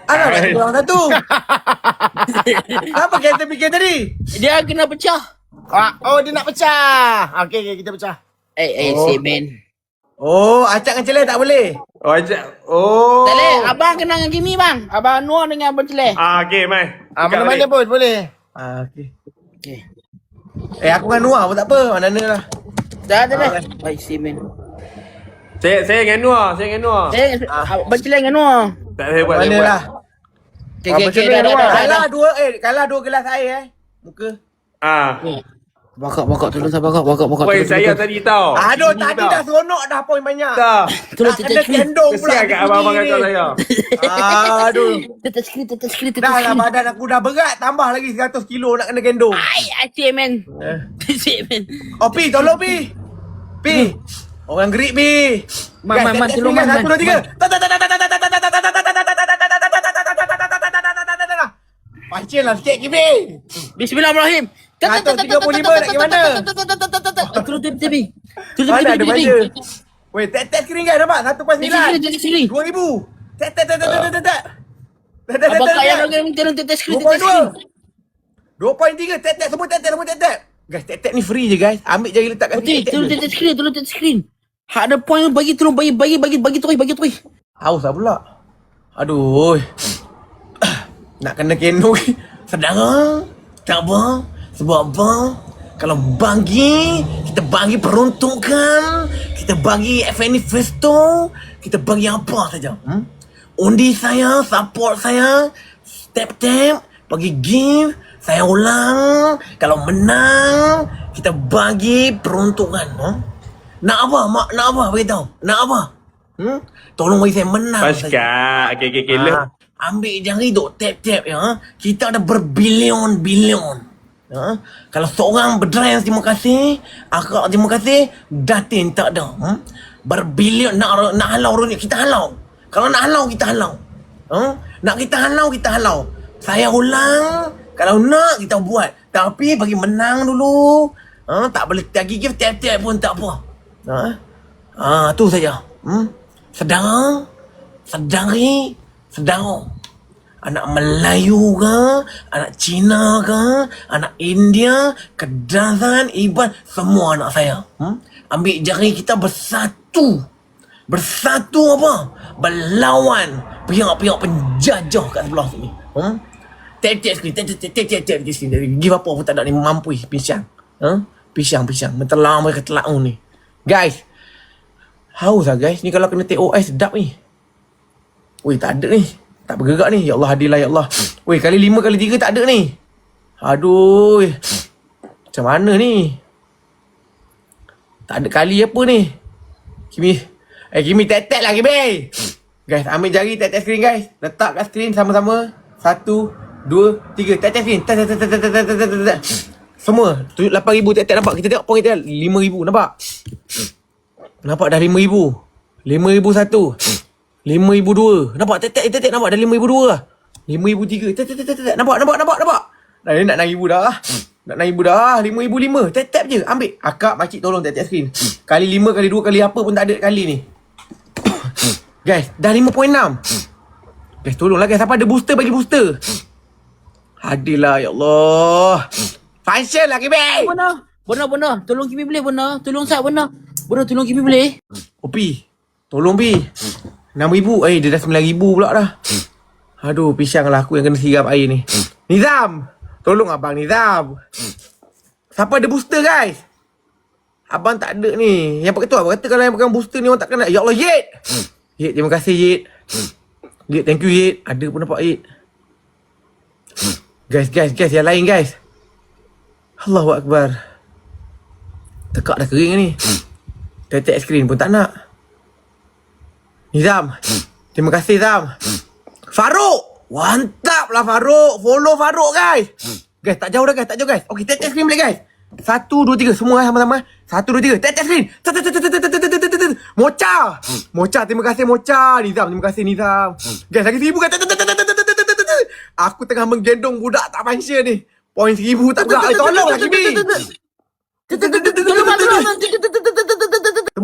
Alah nak cakap orang satu. Apa kita fikir tadi? Dia kena pecah. Dia nak pecah. Okey, kita pecah. Asyik, man. Acak dengan Celeh tak boleh. Tak boleh. Abang kena dengan Kimi, bang. Abang Noor dengan Abang Celeh. Okey, mai. Mana-mana pun boleh. Okey. Okay. Aku dengan Noah pun tak apa. Mana-mana lah. Dah. Asyik, man. Saya dengan Noor. Abang Celeh dengan Noor. Tak saya buat. Mana lah. Okay, dah. Kalah 2 gelas air muka. Bakak, tolong saya bakak. Oi, saya tadi tahu. Aduh, tadi dah seronok dah poin banyak. Dah. Tolong Kena tetes skrin. kendong pula. Kesian kat abang-abang kacau saya. Aduh. Tetes skrin. Dah lah badan aku dah berat. Tambah lagi 100 kilo nak kena kendong. Asyik, man. Asyik, man. Pi, tolong Pi. Pi. Orang gerik Pi. Man, tolong, man. 1, 2, 3. Pancing lah sikit Kimi. Bismillahirrahmanirrahim. 135 nak pergi mana? Turun tepi. Mana ada mana? Weh, tet skrin kan nampak? 1.9. Tetes skrin. 2,000. Tet. Abang kaya nak tolong tetes skrin. 2.3. Tet. Semua tet. Guys, tet ni free je guys. Ambil jari letak kat sini. Tolong tetes skrin. Hak ada point bagi terus. Bagi terus. Haus lah pula. Aduh. Nak kena keno. Sedang. Tak apa. Sebab apa? Kalau kita bagi peruntukan, kita bagi FNI Festo, kita bagi apa saja. Undi saya, support saya, tap, bagi give, saya ulang. Kalau menang, kita bagi peruntukan. Nak apa? Nak apa? Beritahu. Nak apa? Tolong bagi saya menang. Pasca. Okey. Ambil jari duk tap ya. Kita ada berbilion-bilion. Kalau seorang berdrive terima kasih, akak terima kasih, datin tak ada. Berbilion nak halau Roni, kita halau. Kalau nak halau kita halau. Nak kita halau. Saya ulang, kalau nak kita buat. Tapi bagi menang dulu. Tak boleh lagi give tap pun tak apa. Tu saja. Sedang. Anak Melayu ke, anak Cina ke, anak India, Kedasan, Iban, semua anak saya. Ambil jari kita bersatu. Bersatu apa? Berlawan pihak-pihak penjajah kat sebelah sini. Tek di sini. Give apa pun tak ada ni mampu pisang. Pisang. Mentelang mereka telau ni. Guys. Haus lah guys. Ni kalau kena TOS sedap ni. Weh, tak ada ni. Tak bergerak ni. Ya Allah, hadilah ya Allah. Weh, kali 5 kali 3 tak ada ni. Aduh. Macam mana ni? Tak ada kali apa ni? Kimi tet lah Kimi. Guys, ambil jari tet skrin guys. Letak kat skrin sama-sama. 1, 2, 3. Tet skrin. Semua 8,000 tet nampak. Kita tengok point kita 5,000 nampak. Nampak dah 5,000. 5,001. 5,002. Nampak tet nampak dah 5,002 lah. 5,003. Tet. Nampak. Dah nak 6,000 dah. Nak 6,000 dah. 5,005. Tet je. Ambil. Akak, makcik tolong tet skrin. Kali 5, kali 2, kali apa pun tak ada kali ni. Guys, dah 5.6. Guys, tolonglah guys. Siapa ada booster, bagi booster. Hadirlah, ya Allah. Function lah, Kimi. Bona. Tolong Kimi boleh, Bona. Tolong Sat, Bona. Bona, tolong Kimi boleh. Pi. Tolong, Pi. 6,000. Dia dah 9,000 pula dah. Aduh, pisang lah aku yang kena siram air ni. Nizam. Tolong abang Nizam. Siapa ada booster, guys? Abang tak ada ni. Yang pakai tu, abang kata kalau yang pegang booster ni orang tak kena. Ya Allah, Yit. Yit, terima kasih, Yit. Yit, thank you, Yit. Ada pun nampak, Yit. Guys. Yang lain, guys. Allahu Akbar. Tekak dah kering ni. Tetek skrin pun tak nak. Nizam. Terima kasih, Zam. Farouk. Mantap lah, Farouk. Follow Farouk, guys. Guys, tak jauh dah, guys. Okey, tetek skrin boleh, guys. 1, 2, 3. Semua sama-sama. 1, 2, 3. Tetek skrin. Mocha. Terima kasih, Mocha. Nizam, terima kasih, Nizam. Guys, lagi 1,000, guys. Aku tengah menggendong budak tak function ni. Poin 1,000 tak gerak. Tolonglah, Kimi.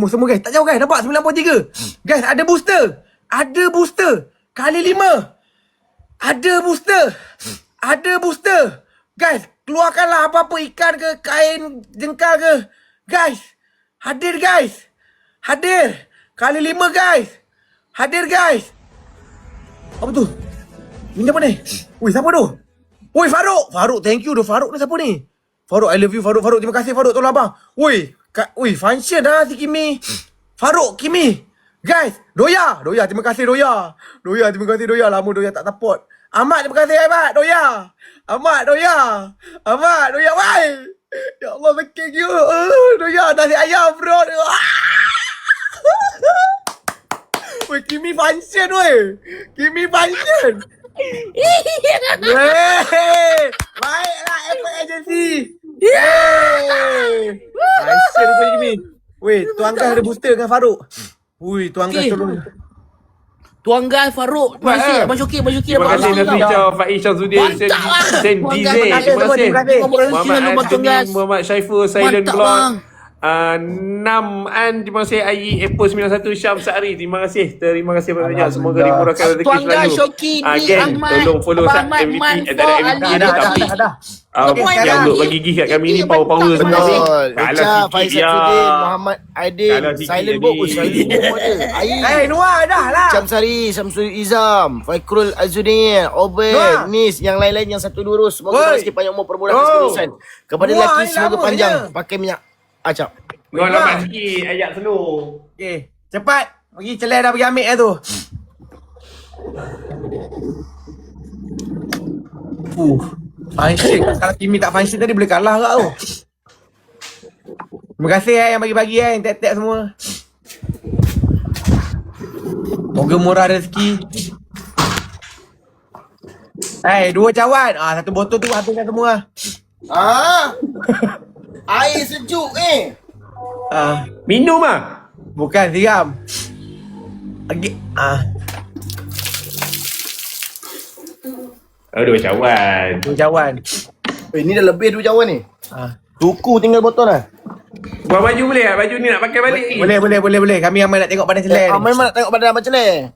Semua guys, tak jauh guys. Nampak 93. Guys, ada booster. Kali 5. Ada booster. Guys, keluarkanlah apa-apa ikan ke, kain jengkal ke. Guys. Hadir. Kali 5 guys. Apa tu? Ini apa ni? Wih, siapa tu? Woi, Farouk, thank you tu. Farouk ni siapa ni? Farouk, I love you Farouk. Terima kasih Farouk, tolong abang. Woi, function dah si Kimi. Farouk, Kimi. Guys, Doya, terima kasih Doya. Terima kasih Doya. Lama Doya tak support. Ahmad, terima kasih Ahmad. Doya. Wai. Ya Allah, thank you. Doya, nasi ayam bro. Woi, Kimi function. Baiklah, Apple Agency. Function pun Kimi. Weh, Tuan Gas ada booster dengan Farouk. Wui, Tuan Gas tolong. Tuan Gas, Farouk. Terima kasih. Abang Syokir. Terima kasih Nafi Chow, Faiz Syamsuddin, Sen DJ. Terima kasih. Muhammad Syaiful, Silent Block. 6 terima kasih Ayi Apple 91 Syam Sa'ari. Terima kasih banyak. Semoga dimurahkan rezeki Tuan Gas, selalu. Syokir, Ahmad, tolong follow MVP. Tak ada MVP tapi yang duk bagi gift kat kami ni power semua ni. Kalau Faiz Syamsuddin, Muhammad Aidil, Silent Book ada. Noah dah lah. Syamsari, Syamsul Izam, Faikrul Azuddin, Obed, Nis, yang lain-lain yang satu lurus. Semoga rezeki panjang umur, permudahkan keseriusan. Kepada lelaki semoga panjang pakai minyak acap. Kau lambat sikit ayat slow. Okey, cepat. Pergi celai dah pergi ambil dah tu. Function. Kalau Kimi tak function tadi boleh kalah kat tu. Terima kasih yang bagi-bagi yang tek-tek semua. Moga murah rezeki. Dua cawan. Satu botol tu habiskan semua. Air sejuk Minum ah. Bukan siram. Dua cawan. Dua cawan. Ni dah lebih 2 cawan ni. Tuku tinggal botol lah. Buat baju boleh tak? Baju ni nak pakai balik ni. Boleh. Kami aman nak tengok badan celai. Amai nak tengok badan abang celai.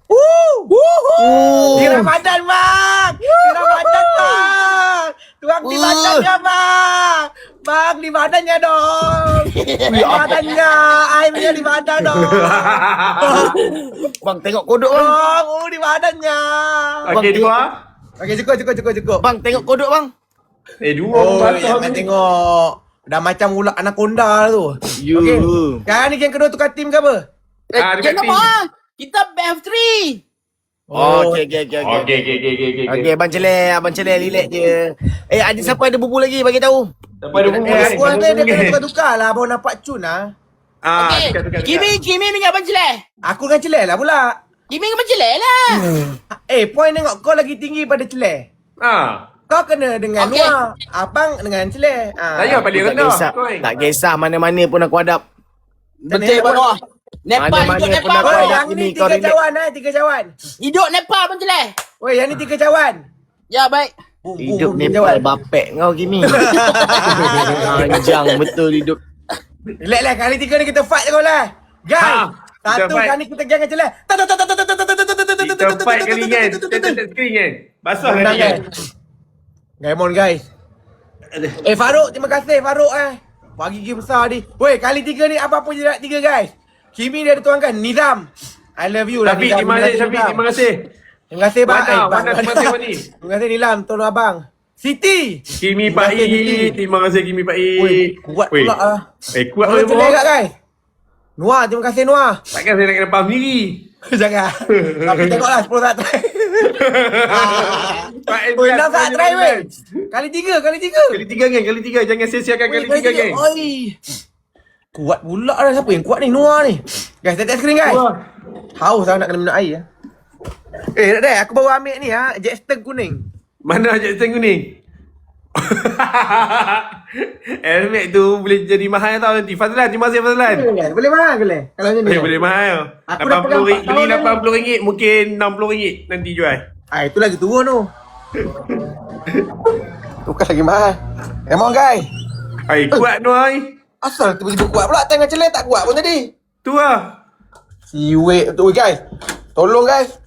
Di Ramadan bang. Tuang di badannya bang. Bang di badannya dong. Di badannya. Airnya di badan dong. Bang tengok kodok bang. Di badannya. Okey, dua. Okey, cukup. Bang tengok kodok bang. Dua. Jangan tengok. Dah macam ular anaconda tu. Okey. Sekarang ni yang kedua tukar tim ke apa? Jangan apa? Kita BF3. Okey. Okey, abang celai relax je. Ada siapa ada bubu lagi bagi tahu. Siapa ada bumbu ni? Aku ada dia tukar lah. Abang nampak cun lah. Tukar. Kimi dengan Abang Celai. Aku dengan celai lah pula. Kimi dengan Abang Celai lah. Point tengok kau lagi tinggi pada celai. Kau kena dengan luar. Abang dengan celai. Saya paling rendah. Tak kisah mana-mana pun aku hadap. Betul bawah. Nepal, hidup Nepal. Yang ni 3 cawan 3 cawan. Hidup Nepal Abang Celai. Woi, yang ni 3 cawan. Ya, baik. Hidup Nepal bapek kau Kimi. Anjang betul hidup. Relax, kali 3 ni kita fight je kau lah. Guys, Satu kali kita jangan celak. Kita fight kali kan. Tap screen kan. Basah kali kan. Game on guys. Farouk, terima kasih Farouk Bagi game besar ni. Weh, kali 3 ni apa-apa je nak 3 guys. Kimi dia ada tuangkan Nizam. I love you lah. Tapi terima kasih Syafiq, terima kasih. Terima kasih bang. Mana terima kasih ni. Terima kasih Nilam, tolong abang. Siti. Kimi Pak I. Terima kasih Kimi Pak I. Kuat pula ah. Kuat boleh pula. agak guys. Noah, terima kasih Noah. Takkan saya nak kena paham sendiri. Jangan. Tapi tengoklah 10 saat try. Pak I. 6 saat try weh. Kali 3. Kali 3 kan, kali 3. Jangan sia-siakan kali 3 kan. Oi. Kuat pula dah. Siapa yang kuat ni? Noah ni. Guys, test screen guys. Haus sangat nak kena minum air. Dek, aku baru ambil ni Jetstone kuning. Mana Jetstone kuning? Helmet tu boleh jadi mahal tau nanti. Fazlan, terima kasih Fazlan. Boleh mahal boleh? Kalau macam ni. Boleh mahal. Aku dah pegang 4 tahun Beli RM80 mungkin RM60 nanti jual. Itu lagi turun tu. Bukan lagi mahal. Emang guys. Kuat tu ai. Asal tiba-tiba kuat pula. Tengah celai tak kuat pun tadi. Tu lah. Siwek tu guys. Tolong guys.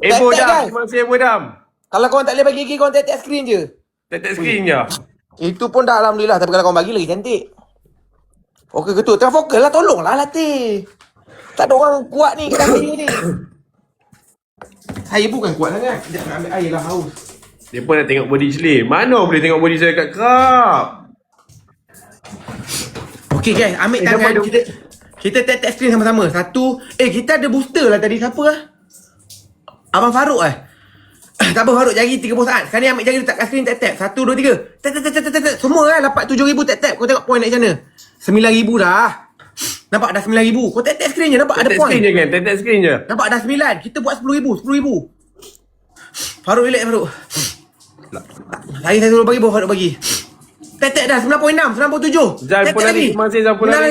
Bodam. Terima kasih Bodam. Kalau korang tak boleh bagi lagi, korang tap screen je. Tap screen je. Itu pun dah Alhamdulillah. Tapi kalau korang bagi lagi cantik. Okey ketua. Tengah fokus lah. Tolonglah latih. Tak ada orang kuat ni kat sini ni. Saya bukan kuat sangat. Sekejap nak ambil air lah haus. Dia pun nak tengok body slim. Mana boleh tengok body saya kat krab? Okey guys. Ambil tangan. Kita tap screen sama-sama. Satu. Kita ada booster lah tadi. Siapa lah? Abang Farouk tak apa Farouk, jari 30 saat. Sekarang ni ambil jari letak kat screen, tap. 1, 2, 3. Tap. Semua dapat 7,000 tap. Kau tengok point naik sana. 9,000 dah. Nampak dah 9,000. Kau tap screen je, nampak ada point. Tap screen je kan, tap screen je. Nampak dah 9. Kita buat 10,000. Farouk relax Farouk. Saya suruh bagi, baru Farouk bagi. Tap dah 9.6, 97. Zan pun lagi, masih Zan pun lagi.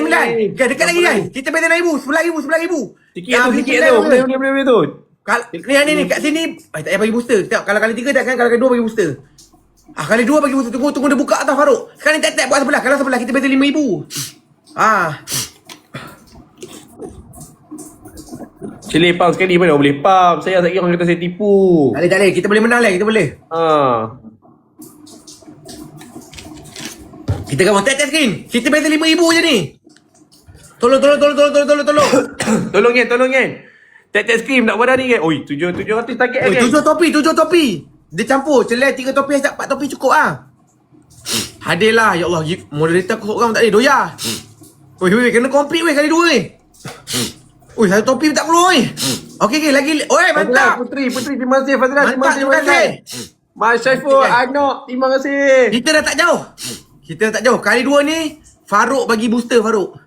9. Dekat lagi guys. Kita bagi 10,000, 11,000. Sikit tu, boleh tu. Ni kat sini tak payah bagi booster. Tengok kalau kali 3 dah kan, kalau kali 2 bagi booster. Kali 2 bagi booster. Tunggu dia buka atas Farouk. Sekarang ni tap buat sebelah. Kalau sebelah kita bagi 5,000. Cili pump sekali mana boleh pump. Saya tak kira orang kata saya tipu. Tak boleh. Kita boleh menang lah. Kita boleh. Kita kan tap screen. Kita bagi 5,000 je ni. Tolong. Tolong kan. Tap screen tak pada ni kan. Oi, 700 target kan. 7 topi. Dia campur. Celai 3 topi, 4 topi cukup Hadir lah. Ya Allah. Moderator aku seorang tak ada. Doya. Weh, kena complete weh kali 2 weh. Satu topi tak perlu weh. Okey, lagi. Mantap. Putri, terima kasih Fazlan. Terima kasih. Mas Syaiful, Anak, terima kasih. Kita dah tak jauh. Kali 2 ni Farouk bagi booster Farouk.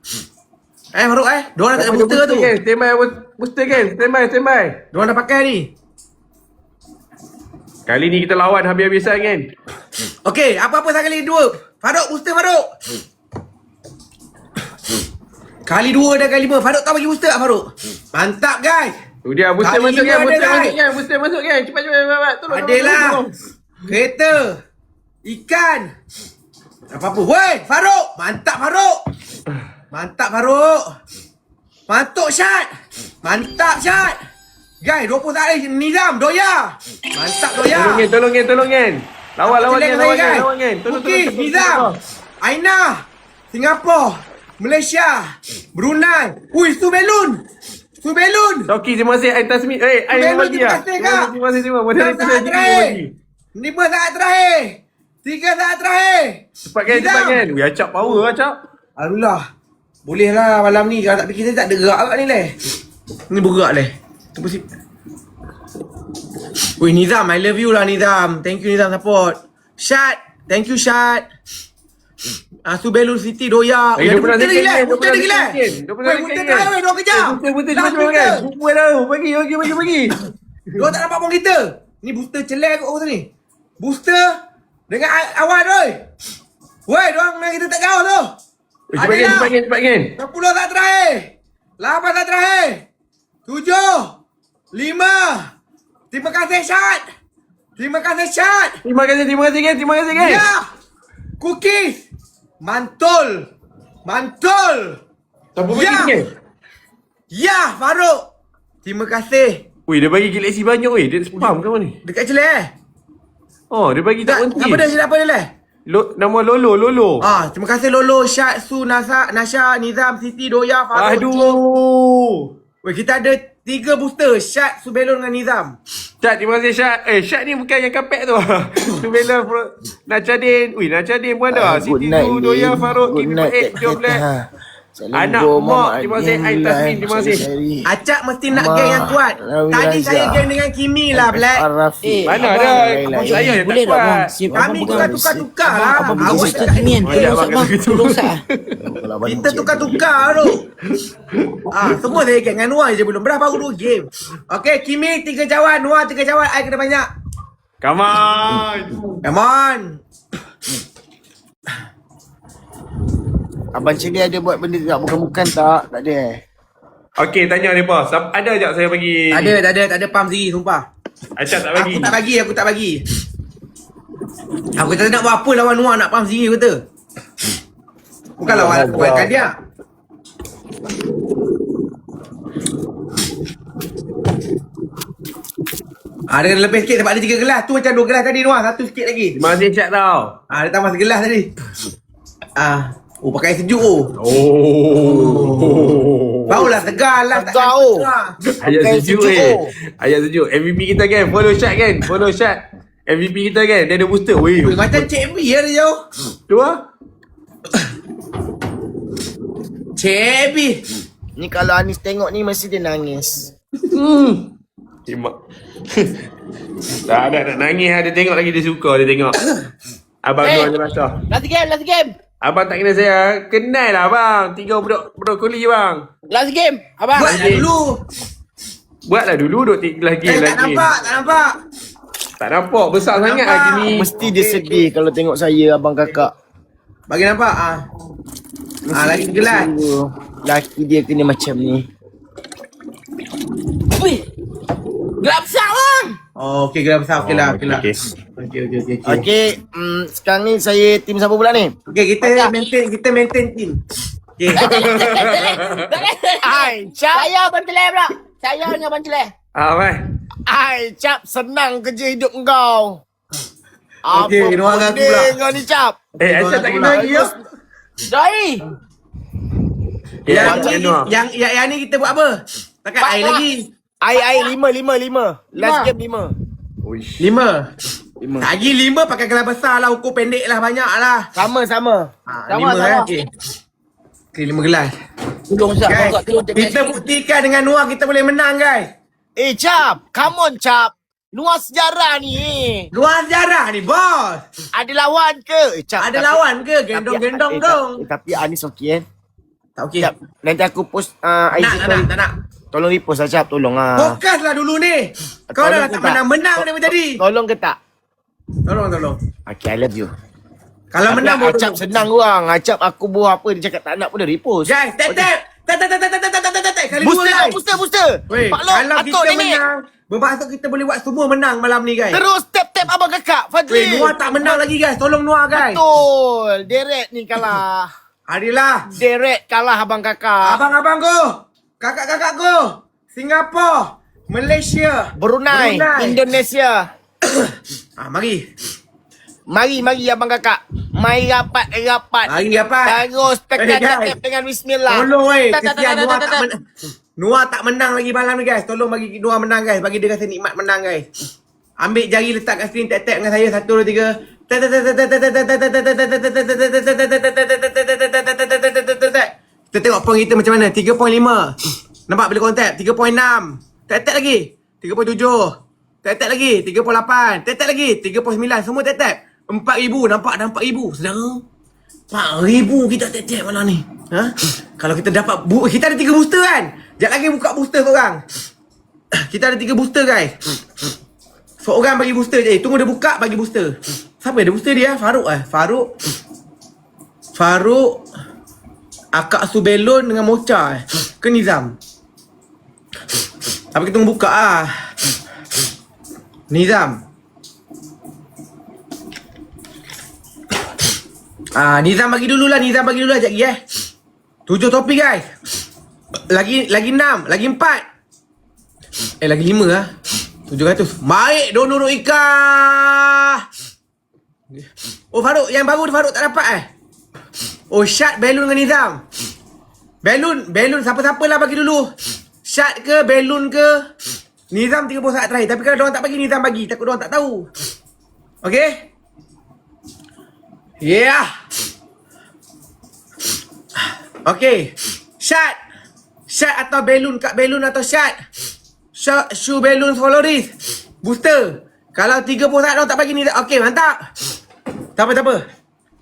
Farouk Diorang tak ada booster tu. Standby booster kan. Standby. Diorang dah pakai ni. Kali ni kita lawan habis-habisan kan. Okey, apa-apa sekali 2. Farouk booster Farouk. Kali 2 dan kali 5. Farouk tak bagi booster tak Farouk? Mantap guys. Tu dia booster Kali masuk kan. lima Booster masuk kan. Cepat. Tolong. Adalah. Kereta. Ikan. Apa-apa. Woi, Farouk. Mantap Farouk. Mantap shot. Guys, 20 saat lagi. Nizam, Doya. Mantap Doya. Tolong kan. Lawan kan. Tolong. Nizam. Aina. Singapura. Malaysia. Brunei. Subelun. Toki, terima kasih. Ain Tasmi. Ain bagi lah. Terima kasih semua. Moderator saya bagi. 5 saat terakhir. 3 saat terakhir. Cepat kan. Wih, acap power acap. Alhamdulillah. Boleh lah malam ni. Kalau tak fikir saya tak ada gerak kat ni leh. Ni bergerak leh. Tunggu sip. Wih Nizam, I love you lah Nizam. Thank you Nizam support. Syat. Thank you Syat. Subelun City Doya. Dia pernah Bukti lagi lah. dia Bukti lagi lah. pernah Bukti terakhir weh. 2 kejap. Betul kan. Bukti dah. Bagi. Diorang tak nampak pun kita. Ni booster celai kot ni. Booster. Dengan awan weh. Weh, diorang dengan kita tak jauh tu. Cepat kan. 10 saat terakhir. 8 saat terakhir. 7. 5. Terima kasih Syat. Terima kasih kan. Ya. Cookies. Mantul. Tak apa bagi kan. Ya, Farouk. Terima kasih. Ui, dia bagi galaxy banyak weh. Dia spam ke mana ni? Dekat celah Oh, dia bagi tak berhenti. Apa dia? Siapa dia lah? Nama Lolo. Terima kasih Lolo, Syed, Su, Nasha, Nizam, Siti, Doya, Farouk. Aduh. Weh, kita ada 3 booster. Syed, Subelon dengan Nizam. Syat, terima kasih Syat. Syat ni bukan yang kapek tu. Tu bela Nachadin. Ui, Nachadin pun ada. Siti Tu, Doya, Farouk, Kimi Paik, Joblet. Anak Mok, terima kasih. Ain Tasmin, terima kasih. Acak mesti nak geng yang kuat. Tadi saya geng dengan Kimi lah, Black. Mana ada? Abang saya yang tak Boleh tak kuat. bang? Kami tukar-tukar lah. Abang pergi Awak booster tak- ni kan. Tolong sat bang. Tolong sat. Kita tukar-tukar tu. Semua saya geng dengan Noah je belum. Berapa baru 2 game. Okey, Kimi 3 cawan, Noah 3 cawan. I kena banyak. Come on. Come on. Abang Cili ada buat benda tak bukan-bukan tak? Tak ada. Okey, tanya dia bos. Ada tak saya bagi? Tak ada pump sendiri, sumpah. Acap tak bagi. Aku tak bagi. Aku tak nak buat apa lawan Noah nak pump sendiri kata. Bukan lawan dia. Ada lebih sikit sebab ada 3 gelas. Tu macam 2 gelas tadi Noah, 1 sikit lagi. Terima kasih Cak tau. Dia tambah segelas tadi. Pakai sejuk Oh. Barulah segar lah. Segar, oh. Ayat sejuk Ayat sejuk. MVP kita kan. Follow Syat kan. MVP kita kan. Dia ada booster. Weh. Macam Cik B ya dia jauh. Tu lah. Cik B. Ni kalau Anis tengok ni mesti dia nangis. Cimak. Tak ada nak nangis. Dia tengok lagi dia suka. Dia tengok. Abang Noah je rasa. Last game. Abang tak kena saya. Kenal lah bang. 3 brokoli bang. Last game. Abang. Buatlah dulu. Buatlah dulu duk lagi. Tak nampak. Tak nampak. Besar sangat lagi ni. Mesti dia sedih kalau tengok saya abang kakak. Bagi nampak lagi gelas. Laki dia kena macam ni. Ui. Gelap besar bang. Okey, gelas besar. Okey lah. Okey. Okey, sekarang ni saya tim siapa pula ni? Okey, kita maintain team. Okey. Ai, Cap. Saya Abang Celeh pula. Saya dengan Abang Celeh. Mai. Ai, Cap, senang kerja hidup kau. Okey, Noah dengan aku pula. kau ni, Cap? Acap tak kena lagi ya. Doi. Yang ni kita buat apa? Takat air lagi. Ai, 5. Last game 5. 5. Lagi 5 pakai gelas besar lah. Ukur pendek lah, banyak lah. Sama. 5 okey. Okey, 5 gelas. Tolong sat. Guys, Tolong kita buktikan dengan Noah kita boleh menang, guys. Cap, come on, Cap. Luar sejarah ni. Luar sejarah ni, bos. Ada lawan ke? Cap, Ada lawan ke? Gendong-gendong dong. Tapi Anis okey kan? Tak okey. Cap, nanti aku post IG story. Tak nak. Tolong repost lah, Cap. Tolong lah. Fokus lah dulu ni. Kau dah tak menang dia menjadi. Tolong ke tak? Tolong. Okay, I love you. Kalau menang Tapi Acap senang orang. Acap aku buat apa, dia cakap tak nak pun dia repost. guys, tap. Kali Booster. Weh, Pak Long, kalau atuk kita nenek. menang, bermaksud kita boleh buat semua menang malam ni, guys. Terus tap abang kakak, Fadli. Weh, Noah tak menang lagi, guys. Tolong Noah, guys. Betul. Deret ni kalah. Adilah. Deret kalah abang kakak. Abang-abang ko. Kakak-kakak ko. Singapura. Malaysia. Brunei. Indonesia. Mari. Mari abang kakak. Mari rapat. Mari apa? Terus tekan guys. tap dengan bismillah. Tolong, weh. Tak, tak, Kesian tak, Noah tak, tak tak. menang. Noah tak menang lagi malam ni, guys. Tolong bagi Noah menang, guys. Bagi dia rasa nikmat menang, guys. Ambil jari letak kat screen. Tap-tap dengan saya. 1, 2, 3. Kita tengok point kita macam mana. 3.5. Nampak bila korang tap? 3.6. Tap-tap lagi. 3.7. Tap-tap lagi. 3.8. Tap-tap lagi. 3.9. Semua tap-tap. 4,000. Nampak dah 4,000. Saudara. 4,000 kita tap-tap malam ni. Kalau kita dapat kita ada 3 booster kan. Sekejap lagi buka booster korang. Kita ada 3 booster, guys. Seorang bagi booster je. Tunggu dia buka bagi booster. Siapa ada booster dia? Farouk. Akak Subelon dengan Mocha ke Nizam? Apa kita tunggu buka ah. Nizam. Nizam bagi dulu lah. Sekejap lagi 7 topik, guys. Lagi 6, lagi 4. Lagi 5 lah. 700. Baik, Nurul Ika. Oh Faruk, yang baru Faruk tak dapat Oh Syad, Belun dengan Nizam. Belun siapa-siapa lah bagi dulu. Syad ke, Belun ke, Nizam 30 saat terakhir. Tapi kalau diorang tak bagi, Nizam bagi. Takut diorang tak tahu. Okay? Yeah. Okay. Syad atau Belun, Kak Belun atau Syad. Shu Belun Flores. Booster. Kalau 30 saat diorang tak bagi Nizam. Okay, mantap. Tak apa.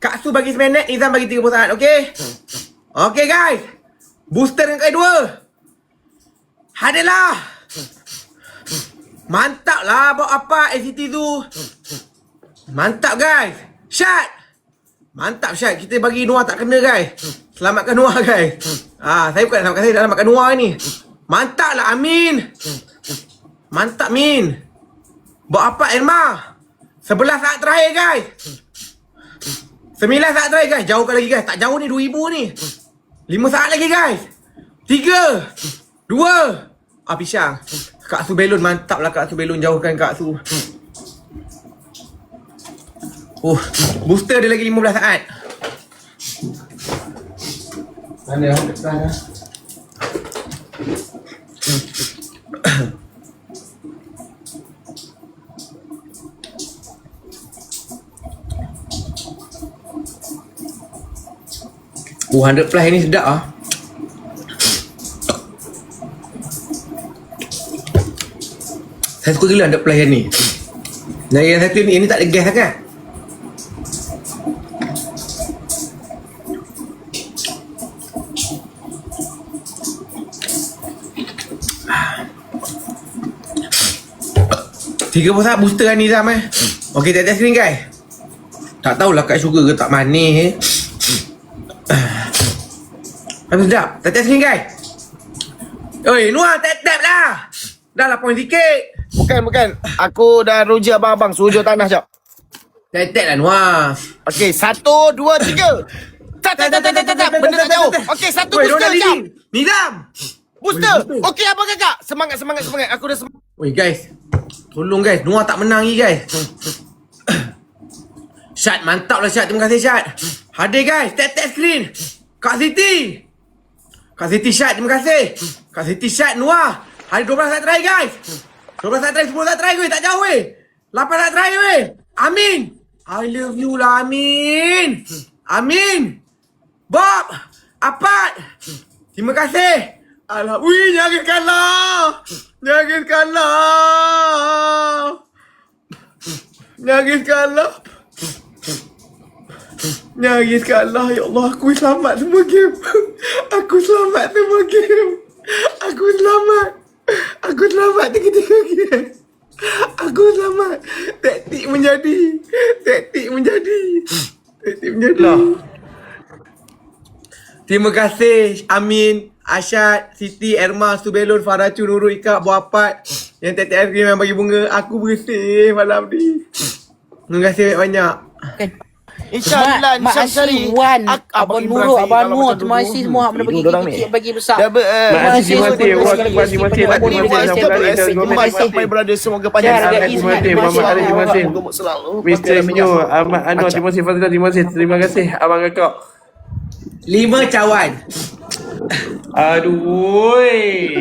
Kak Su bagi 9 minit, Nizam bagi 30 saat. Okay? Okay guys. Booster yang kedua. Hadirlah. Mantap lah buat apa ACT tu. Mantap guys. Syad. Mantap Syad. Kita bagi Noah tak kena guys. Selamatkan Noah guys. Saya bukan selamatkan saya, selamatkan Noah ni. Mantap lah Amin. Mantap Min. Buat apa Irma? 11 saat terakhir guys. 9 saat terakhir guys. Jauhkan lagi guys. Tak jauh ni 2000 ni. 5 saat lagi guys. 3 2 pisang. Kak Su Belun, mantap lah Kak Su Belun. Jauhkan Kak Su. Booster dia lagi 15 saat. Mana depan lah. Oh, 100 plus ni sedap ah. Saya suka gila 100 plus yang ni. Dan yang satu ni tak ada gas kan? Tiga pusat booster ni Zam Okey, test ni guys. Tak tahulah Kak suka ke tak manis Tapi sedap. Test ni guys. Oi, Noah tap lah. Dah lah point sikit. Bukan. Aku dah rujuk abang-abang. Sujud tanah jap. Tap lah Noah. Okey, 1, 2, 3. Tak. Benda tak jauh. Okey, satu booster jap. Nizam. Booster. Okey, abang kakak. Semangat. Aku dah semangat. Oi guys. Tolong guys. Noah tak menang lagi guys. Syad, mantap lah Syad. Terima kasih Syad. Hadir guys. Tap screen. Kak Siti Syad, terima kasih. Kak Siti Syad, Noah. Hari 12 saat terakhir guys. 12 saat terakhir, 10 saat terakhir weh. Tak jauh weh. 8 saat terakhir weh. Amin. I love you lah Amin. Bob. Apat. Terima kasih. Alah. Wih, nyagiskanlah. Nyagiskanlah. Ya Allah, aku selamat semua game. Aku selamat tiga-tiga game. Aku selamat. Taktik menjadi. Terima kasih Amin, Asyad, Siti, Erma, Subelun, Faracu, Nurul, Ika, Buapat yang TTF yang bagi bunga. Aku bersih malam ni. Terima kasih banyak. InsyaAllah Mak Asri, Wan, Abang Nurul, Abang Nur, terima kasih semua hak bagi kecil, bagi besar. Terima kasih my brother, semoga panjang. Terima kasih. Mr. Nyo, Ahmad Anwar, terima kasih. Fazila, terima kasih. Abang kakak 5 cawan. Aduh.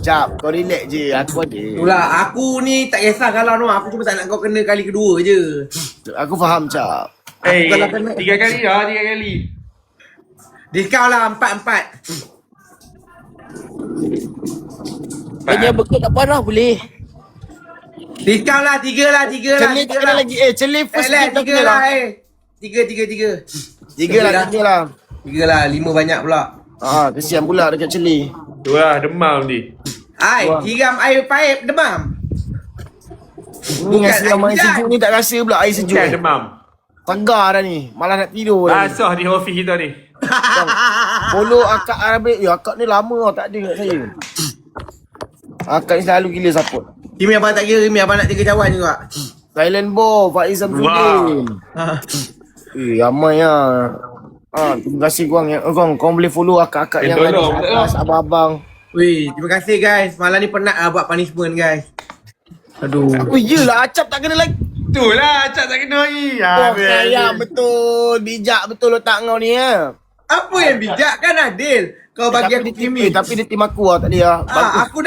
Jap, kau relax je. Aku ada. Itulah, aku ni tak kisah kalau no, aku cuma tak nak kau kena kali kedua je. Aku faham, Cap. Kalau kena 3 kali lah, 3 kali. Diskaun lah 4. Hanya bekal tak parah boleh. Diskaun lah 3 lah. Celik tak kena lagi. Celik first game tak kena lah. 3 lah. 5 banyak pula. Kesian pula dekat celik. Tu lah, demam ni. Siram air paip demam. Ni yang siram air sejuk ni tak rasa pula air sejuk. Bukan demam. Tegar dah ni. Malah nak tidur dah ni. Basah di office kita ni. Follow akak Arabic. Akak ni lama tak ada kat saya. Akak ni selalu gila support. Kimi abang tak kira, Kimi abang nak 3 cawan juga. Thailand Bo, Faiz Samsudin. Ramai lah. Terima kasih korang boleh follow akak-akak yang ada tolong, atas, abang-abang. Wih, terima kasih guys. Malam ni penat buat punishment guys. Aduh. Oh iyalah, Acap tak kena lagi. Itulah, Acap tak kena lagi. Sayang betul. Bijak betul otak kau ni ya. Apa yang bijak kan Adil? Kau bagi aku tim ni. Tapi dia tim aku lah tadi lah. Aku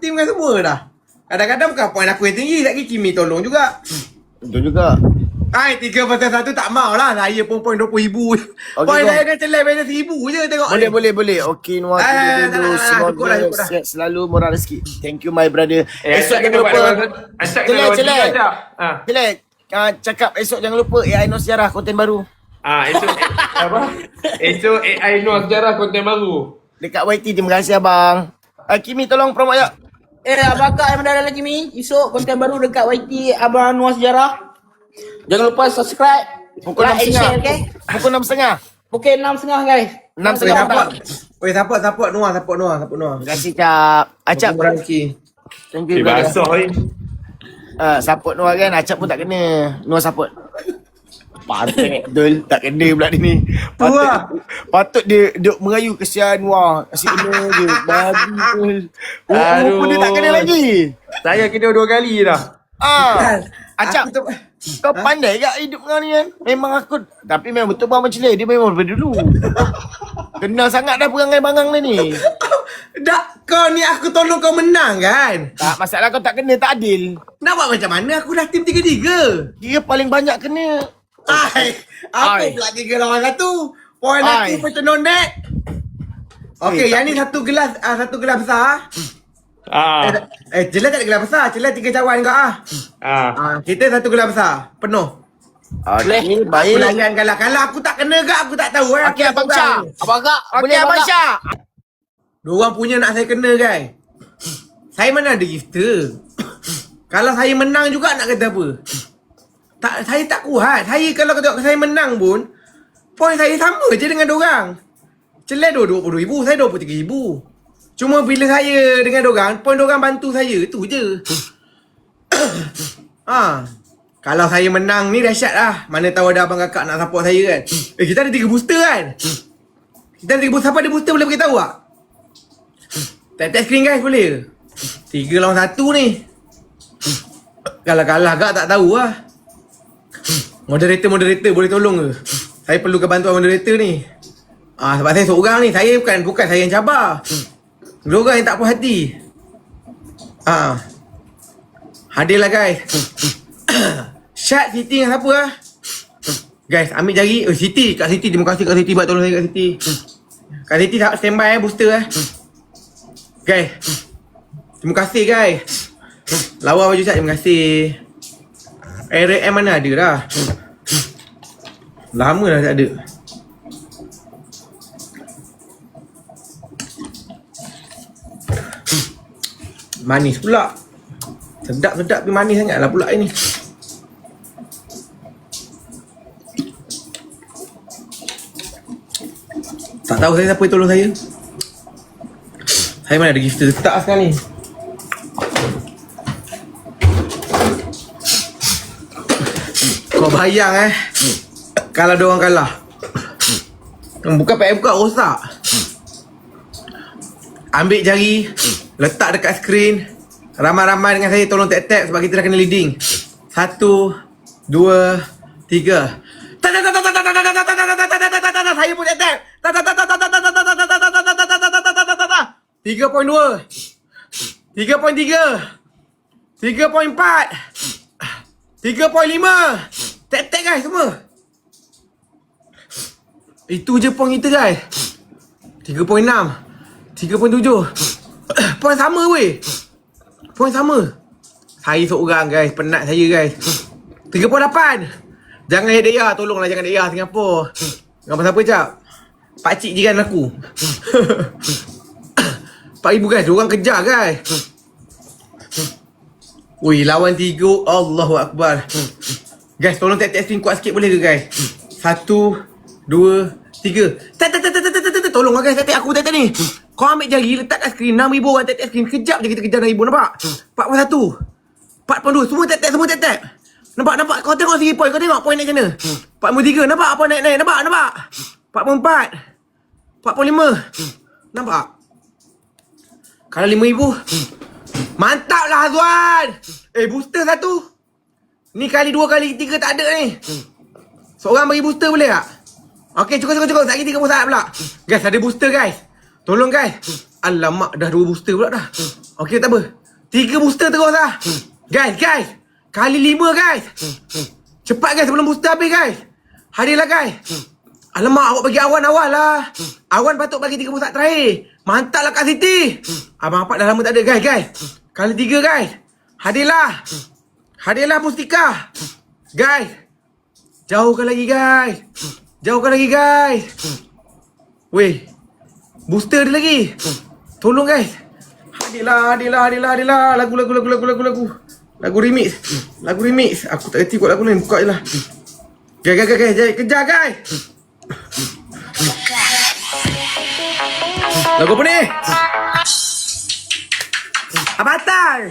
tim kan semua dah. Kadang-kadang bukan poin aku yang tinggi, lagi Kimi tolong juga. Betul juga. 3 versus 1 tak mau lah. Saya pun poin 20,000. Poin kau. saya kan celai versus 1,000 je tengok ni. Boleh. Okey, Noah. Semoga cukup dah. sihat selalu, murah rezeki. Thank you my brother. Esok Acap jangan lupa. Acap kena lawan Celek. tiga, Acap. Celek. Cakap esok jangan lupa AI No Sejarah konten baru. Esok apa? Esok AI Noah Sejarah konten baru. Dekat YT. Terima kasih abang. Kimi tolong promote ya. Abang Kak yang ada lagi ni. Esok konten baru dekat YT Abang Noah Sejarah. Jangan lupa subscribe, Pukul like and 6.30. share, okay? Pukul 6.30. Pukul 6.30 guys. 6.30. Support Noah. Terima kasih Cap. Acap. Thank you brother. Basah ni. Support Noah kan. Acap pun tak kena. Noah support. Patut betul. Tak kena pula dia ni. Patut dia duk merayu. Kesian Noah. Asyik kena je. Babi betul. Aduh. Pun dia tak kena lagi. Saya kena 2 kali dah. Acap. Kau pandai tak hidup kau ni kan? Memang aku. Tapi memang betul bang macam dia memang daripada dulu. Kenal sangat dah perangai bangang dia ni. Kau ni aku tolong kau menang kan? Tak, masalah kau tak kena, tak adil. Nak buat macam mana? Aku dah tim 3-3. Dia paling banyak kena. Apa pula 3 lawan 1? Poin aku macam non-deck. Okey, yang ni satu gelas besar. Jelas tak ada gelas besar. Jelas 3 cawan kau kita satu gelas besar. Penuh. Okey, Aku baik. layan kalau aku tak kena ke aku tak tahu. Okey, Abang Syah. Abang Kak, Okey, Abang Syah. Diorang punya nak saya kena guys. Saya mana ada gifter. Kalau saya menang juga nak kata apa? Saya tak kuat. Saya kalau tengok saya menang pun poin saya sama je dengan diorang. Celai 22,000, saya 23,000. Cuma bila saya dengan diorang, poin diorang bantu saya, tu je. Kalau saya menang ni dahsyat lah. Mana tahu ada abang kakak nak support saya kan. Kita ada 3 booster kan. Kita ada 3 booster. Siapa ada booster boleh beritahu tak? Tap screen guys boleh. 3 lawan 1 ni. Kalau kalah agak tak tahu lah. Moderator boleh tolong ke? Saya perlukan bantuan moderator ni. Sebab saya seorang ni. Saya bukan saya yang cabar. Diorang yang tak puas hati. Hadirlah guys. Syat Siti dengan siapa lah? Guys ambil jari. Siti. Kak Siti. Terima kasih Kak Siti buat tolong saya Kak Siti. Kak Siti standby booster guys. Terima kasih guys. Lawa baju Syat. Terima kasih. RM mana ada dah. Lama dah tak ada. Manis pula. Sedap tapi manis sangat lah pula ini. Tak tahu saya siapa yang tolong saya. Saya mana ada gifter tak sekarang ni. Kau bayang kalau diorang kalah. Bukan PM buka rosak. Ambil jari, letak dekat skrin. Ramai-ramai dengan saya tolong tap-tap sebab kita dah kena leading. 1, 2, 3. Saya pun tap-tap. 3.2 3.3 3.4 3.5 tap-tap guys semua. Itu je poin kita guys. 3.6 3.7 poin sama weh. Poin sama. Saya seorang guys. Penat saya guys. 3.8. Jangan hadiah. Tolonglah jangan hadiah Singapura. Dengan pasal apa Cap? Pakcik jiran aku. 4,000 guys. Diorang kejar guys. Ui lawan 3. Allahu Akbar. Guys tolong tap-tap screen kuat sikit boleh ke guys? 1, 2, 3. Tolonglah guys tap-tap aku tap-tap ni. Kau ambil jari letak kat skrin 6,000 orang tap-tap skrin. Kejap je kita kejar 6,000 nampak? 4.1 4.2 semua tap-tap Nampak kau tengok segi poin. Kau tengok poin naik macam mana? 4.3 nampak apa naik nampak 44, 45. Nampak? Kalau 5,000. Mantap lah Azwan. Booster satu. Ni kali 2 kali 3 tak ada ni. Seorang bagi booster boleh tak? Okey, cukup. Sekali 30 saat pula. Guys, ada booster guys. Tolong guys. Alamak, dah 2 booster pula dah. Okey, tak apa. 3 booster terus lah. Guys. Kali 5 guys. Cepat guys sebelum booster habis guys. Hadirlah guys. Alamak, awak bagi Awan awal lah. Awan patut bagi 30 saat terakhir. Mantap lah Kak Siti. Abang Apak dah lama tak ada guys. Kali 3 guys. Hadirlah Pustika. Guys. Jauhkan lagi guys. Weh. Booster ada lagi. Tolong guys. Hadirlah. Lagu remix. Aku tak kerti kot lagu ni. Buka je lah. Guys. Kejar guys. Lagu apa ni? Avatar.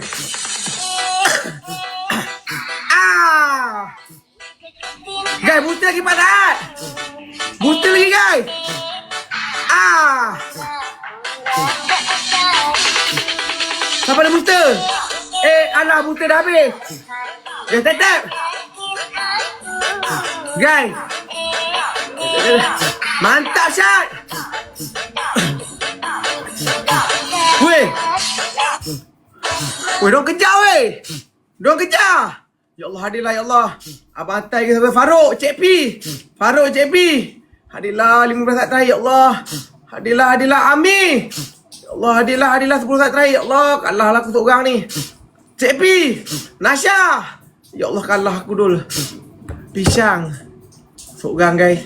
Guys, booster lagi 4 saat. Booster lagi guys. Siapa ada booster? Alah, booster dah habis. Tetap. Guys. Mantap Syed. Weh, diorang kejar weh. Ya Allah, hadirlah ya Allah. Abang Atai ke sampai Farouk, Cik P. Hadirlah 15 saat terakhir ya Allah. Hadirlah Ami. Ya Allah, hadirlah 10 saat terakhir ya Allah. Kalah lah aku seorang ni. Cik P, Nasha. Ya Allah, kalah aku dul. Pisang. Seorang guys.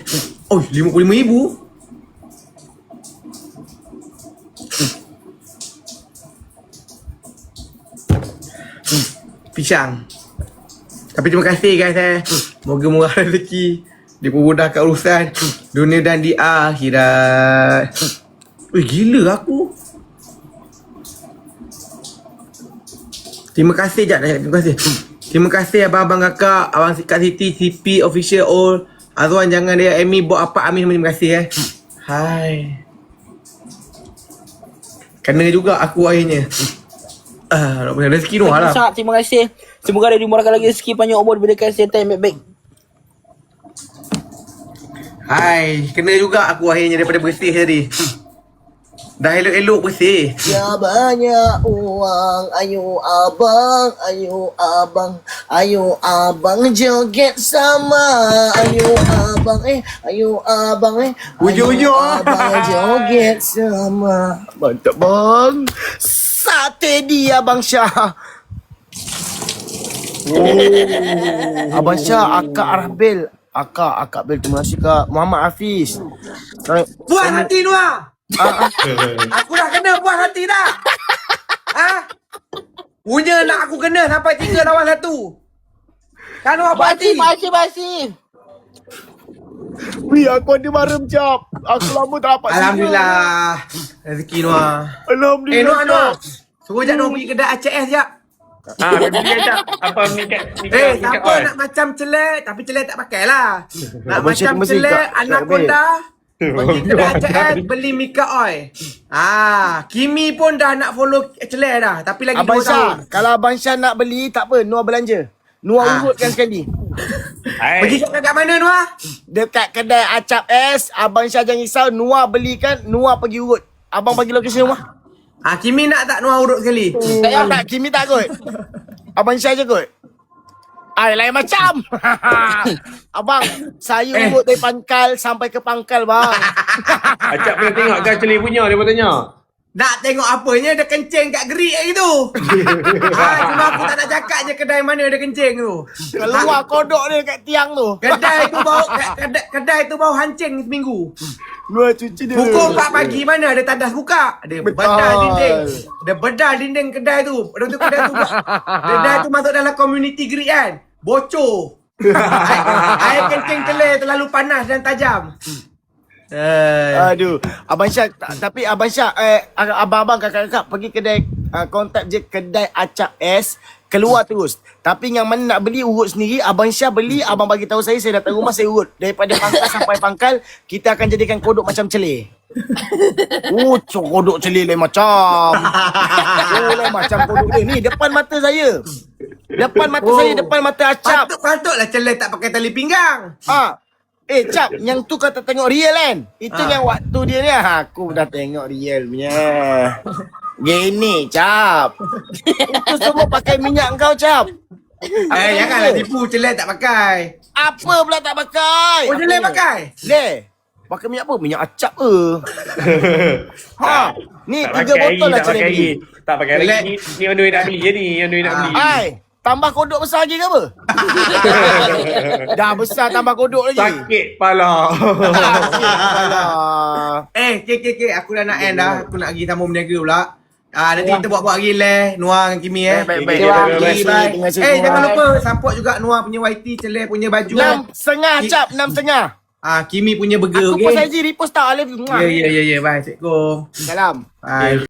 Oh, 55,000. Pisang. Tapi terima kasih guys. Moga murah rezeki, dipermudahkan urusan dunia dan di akhirat. Gila aku. Terima kasih Terima kasih abang-abang kakak, abang Kak Siti, CP official all. Azwan jangan dia Amy buat apa Amin, terima kasih Hai. Kena juga aku akhirnya. Nak punya rezeki tu lah. Terima kasih. Semoga ada dimurahkan lagi rezeki, panjang umur, diberikan kesihatan yang baik-baik. Hai, kena juga aku akhirnya daripada bersih tadi. Dah elok-elok bersih. Ya banyak uang, ayo abang joget sama, ayo abang Ujung-ujung. abang joget sama. Mantap bang. Sate dia Abang Syah. Abang Syah, Akak Arbil. Akak Bil, terima kasih Kak. Muhammad Hafiz. Puas hati Noah. Aku dah kena puas hati dah. Punya nak aku kena sampai 3 lawan 1. Kan Noah puas hati. Masih. Wih, aku ada marem jap. Aku lama tak dapat. Alhamdulillah. Rezeki Noah. Alhamdulillah. Noah. Suruh Jat Noah pergi kedai ACS jap. Dia tak apa mikat Siapa oil. nak macam celek tapi celek tak pakai lah. Nak Abang Syed macam mesti celek kat anaconda. Pergi kedai ACS beli Mika oil. Kimi pun dah nak follow celek dah. Tapi lagi 2 Abang tahun. Syah, kalau Abang Syah nak beli, tak apa, Noah belanja. Noah urutkan sekali. Pergi kat mana Noah? Dekat kedai Acap S, Abang Syah jangan risau, Noah belikan, Noah pergi urut. Abang bagi lokasi rumah. Kimi nak tak Noah urut sekali? Tak, Kimi tak kot. Abang Syah je kot. Lain macam. Abang, saya urut dari pangkal sampai ke pangkal bang. Acap pernah tengok kan Celi punya, dia pun tanya. Nak tengok apanya, dia kencing kat gerik lagi tu. Cuma aku tak nak cakap je kedai mana dia kencing tu. Keluar kodok dia kat tiang tu. Kedai tu bau hancing seminggu. Luar cuci dia. Pukul 4 pagi mana ada tandas buka. Dia bedal dinding. Dia bedal dinding kedai tu. Lepas tu kedai tu masuk dalam community gerik kan. Bocor. Air kencing kelir terlalu panas dan tajam. Aduh, Abang Syah, tapi Abang Syah, abang-abang kakak-kakak pergi kedai kontak je kedai acap es, keluar terus. Tapi yang mana nak beli urut sendiri, Abang Syah beli, abang bagi tahu saya datang rumah saya urut. Daripada pangkal sampai pangkal, kita akan jadikan kodok macam celir. Kodok celir lain macam. Lain macam kodok dia. Ni depan mata saya. Depan mata saya, depan mata acap. Patutlah celah tak pakai tali pinggang. Cap, yang tu kau tak tengok real kan? Itu yang waktu dia ni, aku dah tengok real punya. Gini, Cap. Itu semua pakai minyak kau, Cap. Janganlah tipu, celah tak pakai. Apa pula tak pakai? Celah pakai? Pakai minyak apa? Minyak acap ke? Ni Tak 3 botol lah tak celah pakai beli. Tak pakai lagi. Ni on the way nak beli je ni. On the way nak beli. Tambah kodok besar lagi ke apa? Dah besar tambah kodok lagi. Sakit pala. Okay. Aku dah nak end dah. Aku nak pergi tamu berniaga pula. Nanti kita buat-buat lagi Noah dengan Kimi Baik. Terima kasih. Jangan lupa support juga Noah punya YT, Celah punya baju. 6.5 Cap, 6.5. Kimi punya burger. Aku post IG repost tak Alif. Ya. Bye. Assalamualaikum. Salam. Bye.